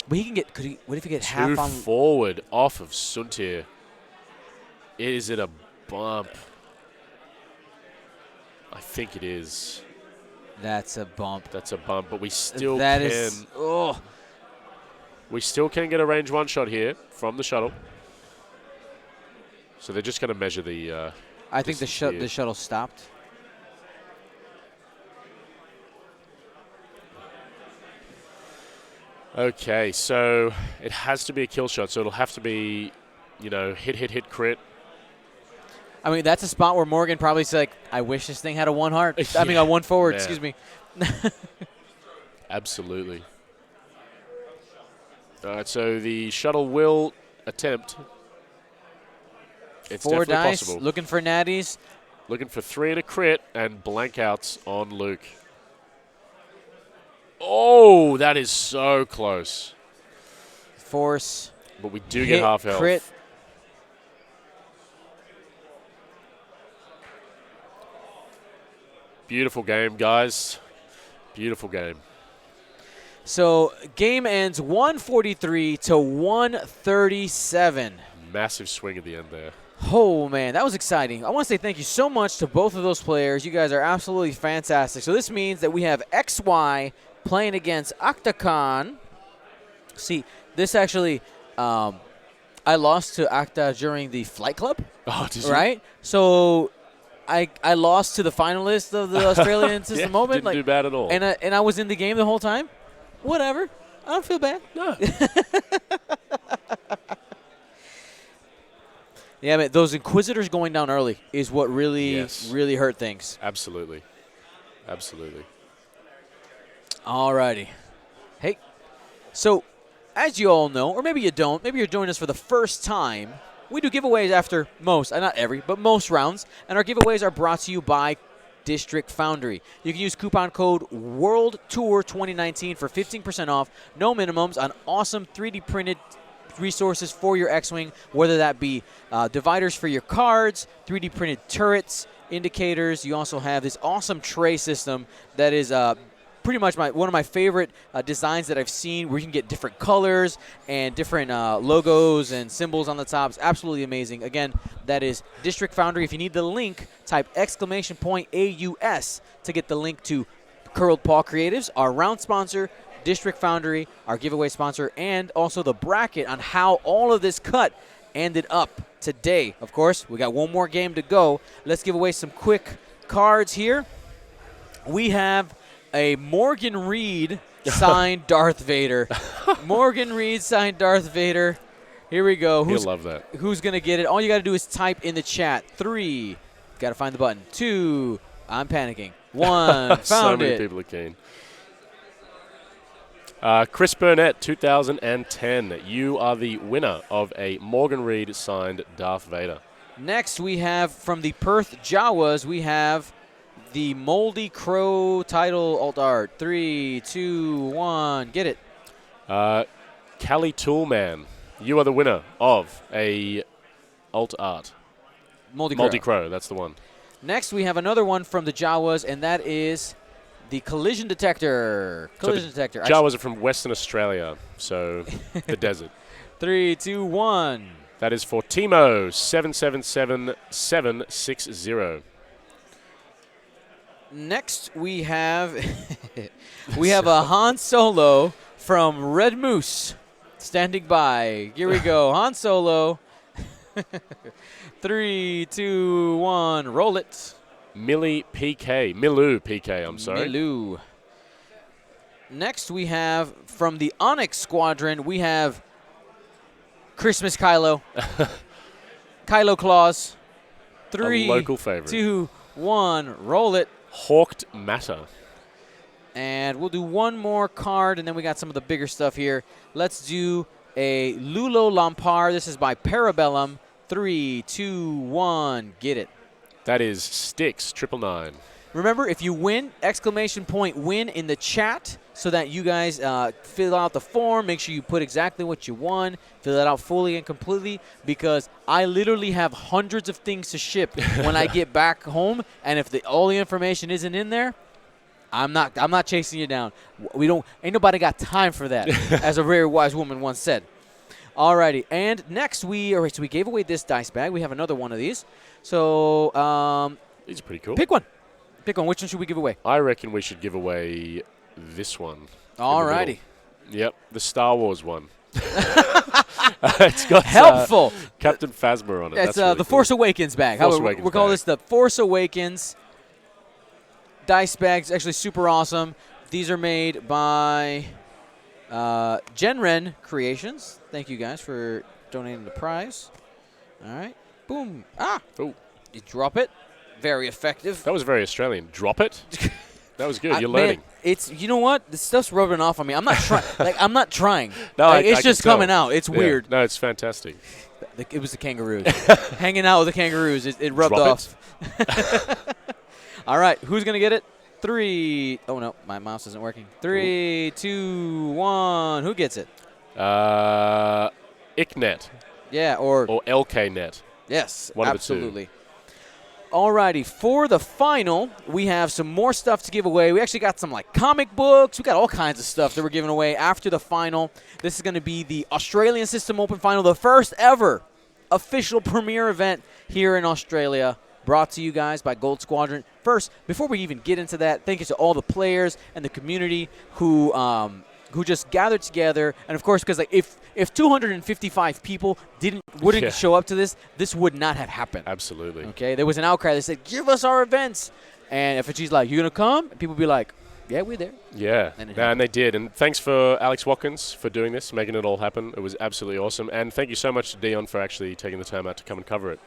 But he can get. What if he gets half on? Forward off of Suntir. Is it a bump? I think it is. That's a bump. That's a bump, but we still That can. is. Oh. We still can get a range 1 shot here from the shuttle. So they're just going to measure the. I think the shuttle stopped. Okay, so it has to be a kill shot. So it'll have to be, hit, crit. I mean, that's a spot where Morgan probably said, like, I wish this thing had a 1 heart. I mean, a 1 forward, Yeah. excuse me. Absolutely. All right, so the shuttle will attempt. It's 4 definitely dice, possible. looking for natties. Looking for 3 and a crit and blank outs on Luke. Oh, that is so close. Force. But we do get half health. Crit. Beautiful game, guys. Beautiful game. So game ends 143 to 137. Massive swing at the end there. Oh, man, that was exciting. I want to say thank you so much to both of those players. You guys are absolutely fantastic. So this means that we have XY playing against Octacon. See, this actually, I lost to Acta during the Flight Club. Oh, did you? Right? So I lost to the finalists of the Australian System Moment. Didn't do bad at all. And I was in the game the whole time. Whatever. I don't feel bad. No. Yeah, man, those Inquisitors going down early is what really, really hurt things. Absolutely. Absolutely. Alrighty. Hey, so as you all know, or maybe you don't, maybe you're joining us for the first time, we do giveaways after most, not every, but most rounds, and our giveaways are brought to you by District Foundry. You can use coupon code WORLDTOUR2019 for 15% off, no minimums on awesome 3D printed resources for your X-Wing, whether that be dividers for your cards, 3D printed turrets, indicators. You also have this awesome tray system that is pretty much one of my favorite designs that I've seen, where you can get different colors and different logos and symbols on the top. It's absolutely amazing. Again, that is District Foundry. If you need the link, type !AUS to get the link to Curled Paw Creatives, our round sponsor, District Foundry, our giveaway sponsor, and also the bracket on how all of this cut ended up today. Of course, we got one more game to go. Let's give away some quick cards here. We have a Morgan Reid signed Darth Vader. Morgan Reid signed Darth Vader. Here we go. He'll love that. Who's going to get it? All you got to do is type in the chat. 3, got to find the button. 2, I'm panicking. 1, found so many it. people are keen. Chris Burnett, 2010. You are the winner of a Morgan Reid signed Darth Vader. Next, we have from the Perth Jawas, we have the Moldy Crow title alt art. 3, 2, 1, get it. Cali Toolman, you are the winner of a alt art. Moldy Crow, that's the one. Next, we have another one from the Jawas, and that is the collision detector. Detector. Jawas are from Western Australia, so the desert. 3, 2, 1. That is for Timo 777760. Next, we have a Han Solo from Red Moose standing by. Here we go. Han Solo. 3, 2, 1. Roll it. Milu PK, I'm sorry. Milu. Next, we have from the Onyx Squadron, we have Christmas Kylo. Kylo Claus. 3, a local favorite. 2, 1. Roll it. Hawked Matter. And we'll do one more card, and then we got some of the bigger stuff here. Let's do a Lulo Lampard. This is by Parabellum. 3, 2, 1. Get it. That is Sticks 999. Remember, if you win, !win in the chat so that you guys fill out the form. Make sure you put exactly what you won. Fill it out fully and completely, because I literally have hundreds of things to ship when I get back home, and if all the information isn't in there, I'm not chasing you down. Ain't nobody got time for that, as a very wise woman once said. Alrighty, and next so we gave away this dice bag. We have another one of these. So these are pretty cool. Pick one. Pick one. Which one should we give away? I reckon we should give away this one. Alrighty. Yep, the Star Wars one. It's got helpful. Captain Phasma on it. It's That's really the cool. Force Awakens bag. Force Awakens we'll call bag. this the Force Awakens dice bags. Actually, super awesome. These are made by Genren Creations. Thank you guys for donating the prize. All right. Boom. Ah. Oh. You drop it. Very effective. That was very Australian. Drop it. That was good. You're Man, learning. it's, you know what? This stuff's rubbing off on me. I'm not trying. I'm not trying. No, Like, I it's can just tell. coming out. It's Yeah. weird. No, it's fantastic. It was the kangaroos. Hanging out with the kangaroos. It rubbed Drop off. All right. Who's going to get it? 3. Oh, no. My mouse isn't working. 3, 2, 1. Who gets it? ICNet Yeah, or LKNet. yes, One of the two. absolutely. Alrighty, for the final, we have some more stuff to give away. We actually got some like comic books. We got all kinds of stuff that we're giving away after the final. This is going to be the Australian System Open Final, the first ever official premier event here in Australia, brought to you guys by Gold Squadron. First, before we even get into that, thank you to all the players and the community who just gathered together. And of course, because like if 255 people wouldn't Yeah. show up to this would not have happened. Absolutely. Okay, there was an outcry that said, "Give us our events," and if she's like, "You gonna come?" And people be like, "Yeah, we're there." Yeah, and they did. And thanks for Alex Watkins for doing this, making it all happen. It was absolutely awesome. And thank you so much to Dion for actually taking the time out to come and cover it.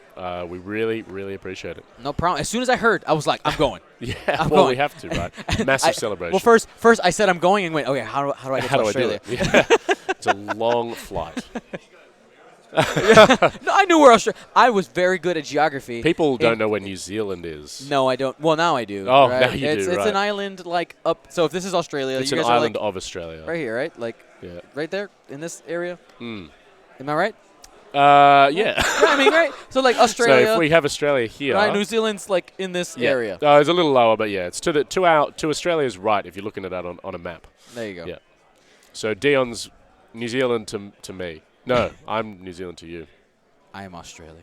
We really, really appreciate it. No problem. As soon as I heard, I was like, "I'm going." Yeah, I'm well, going. we have to, right? Massive celebration. Well, first I said I'm going and went, "Okay, how do I get How to do Australia?" I do it? Yeah. It's a long flight. No, I knew where Australia. I was very good at geography. People don't know where New Zealand is. No, I don't. Well, now I do. Oh, right? now you it's, do, It's right. an island like up. So if this is Australia, It's you an guys are island like of Australia. right here, right? Like Yeah. right there in this area. Mm. Am I right? Yeah. Yeah, I mean, right. So like So Australia. if we have Australia here, right, New Zealand's like in this yeah. area. It's a little lower, but yeah, it's to Australia's right if you're looking at that on a map. There you go. Yeah. So Dion's New Zealand to me. No, I'm New Zealand to you. I am Australia.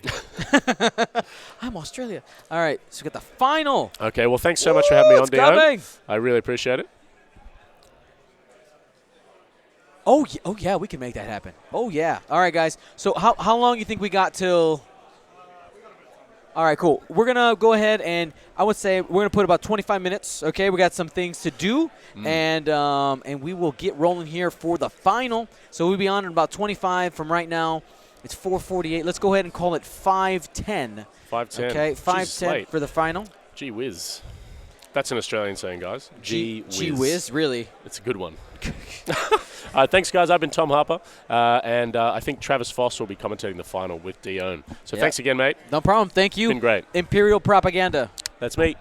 I'm Australia. All right, so we got the final. Okay, well, thanks so much for having me on, It's Dion. coming. I really appreciate it. Oh yeah, we can make that happen. Oh yeah. All right, guys. So how long you think we got till? All right, cool. We're gonna go ahead and I would say we're gonna put about 25 minutes. Okay, we got some things to do, and we will get rolling here for the final. So we'll be on in about 25 from right now. It's 4:48. Let's go ahead and call it 5:10. 5:10. Okay, Jesus, 5:10 wait. for the final. Gee whiz. That's an Australian saying, guys. Gee whiz. Gee whiz, really? It's a good one. Thanks, guys. I've been Tom Harper, and I think Travis Foss will be commentating the final with Dion. So Yep. thanks again, mate. No problem. Thank you. Been great. Imperial Propaganda. That's me.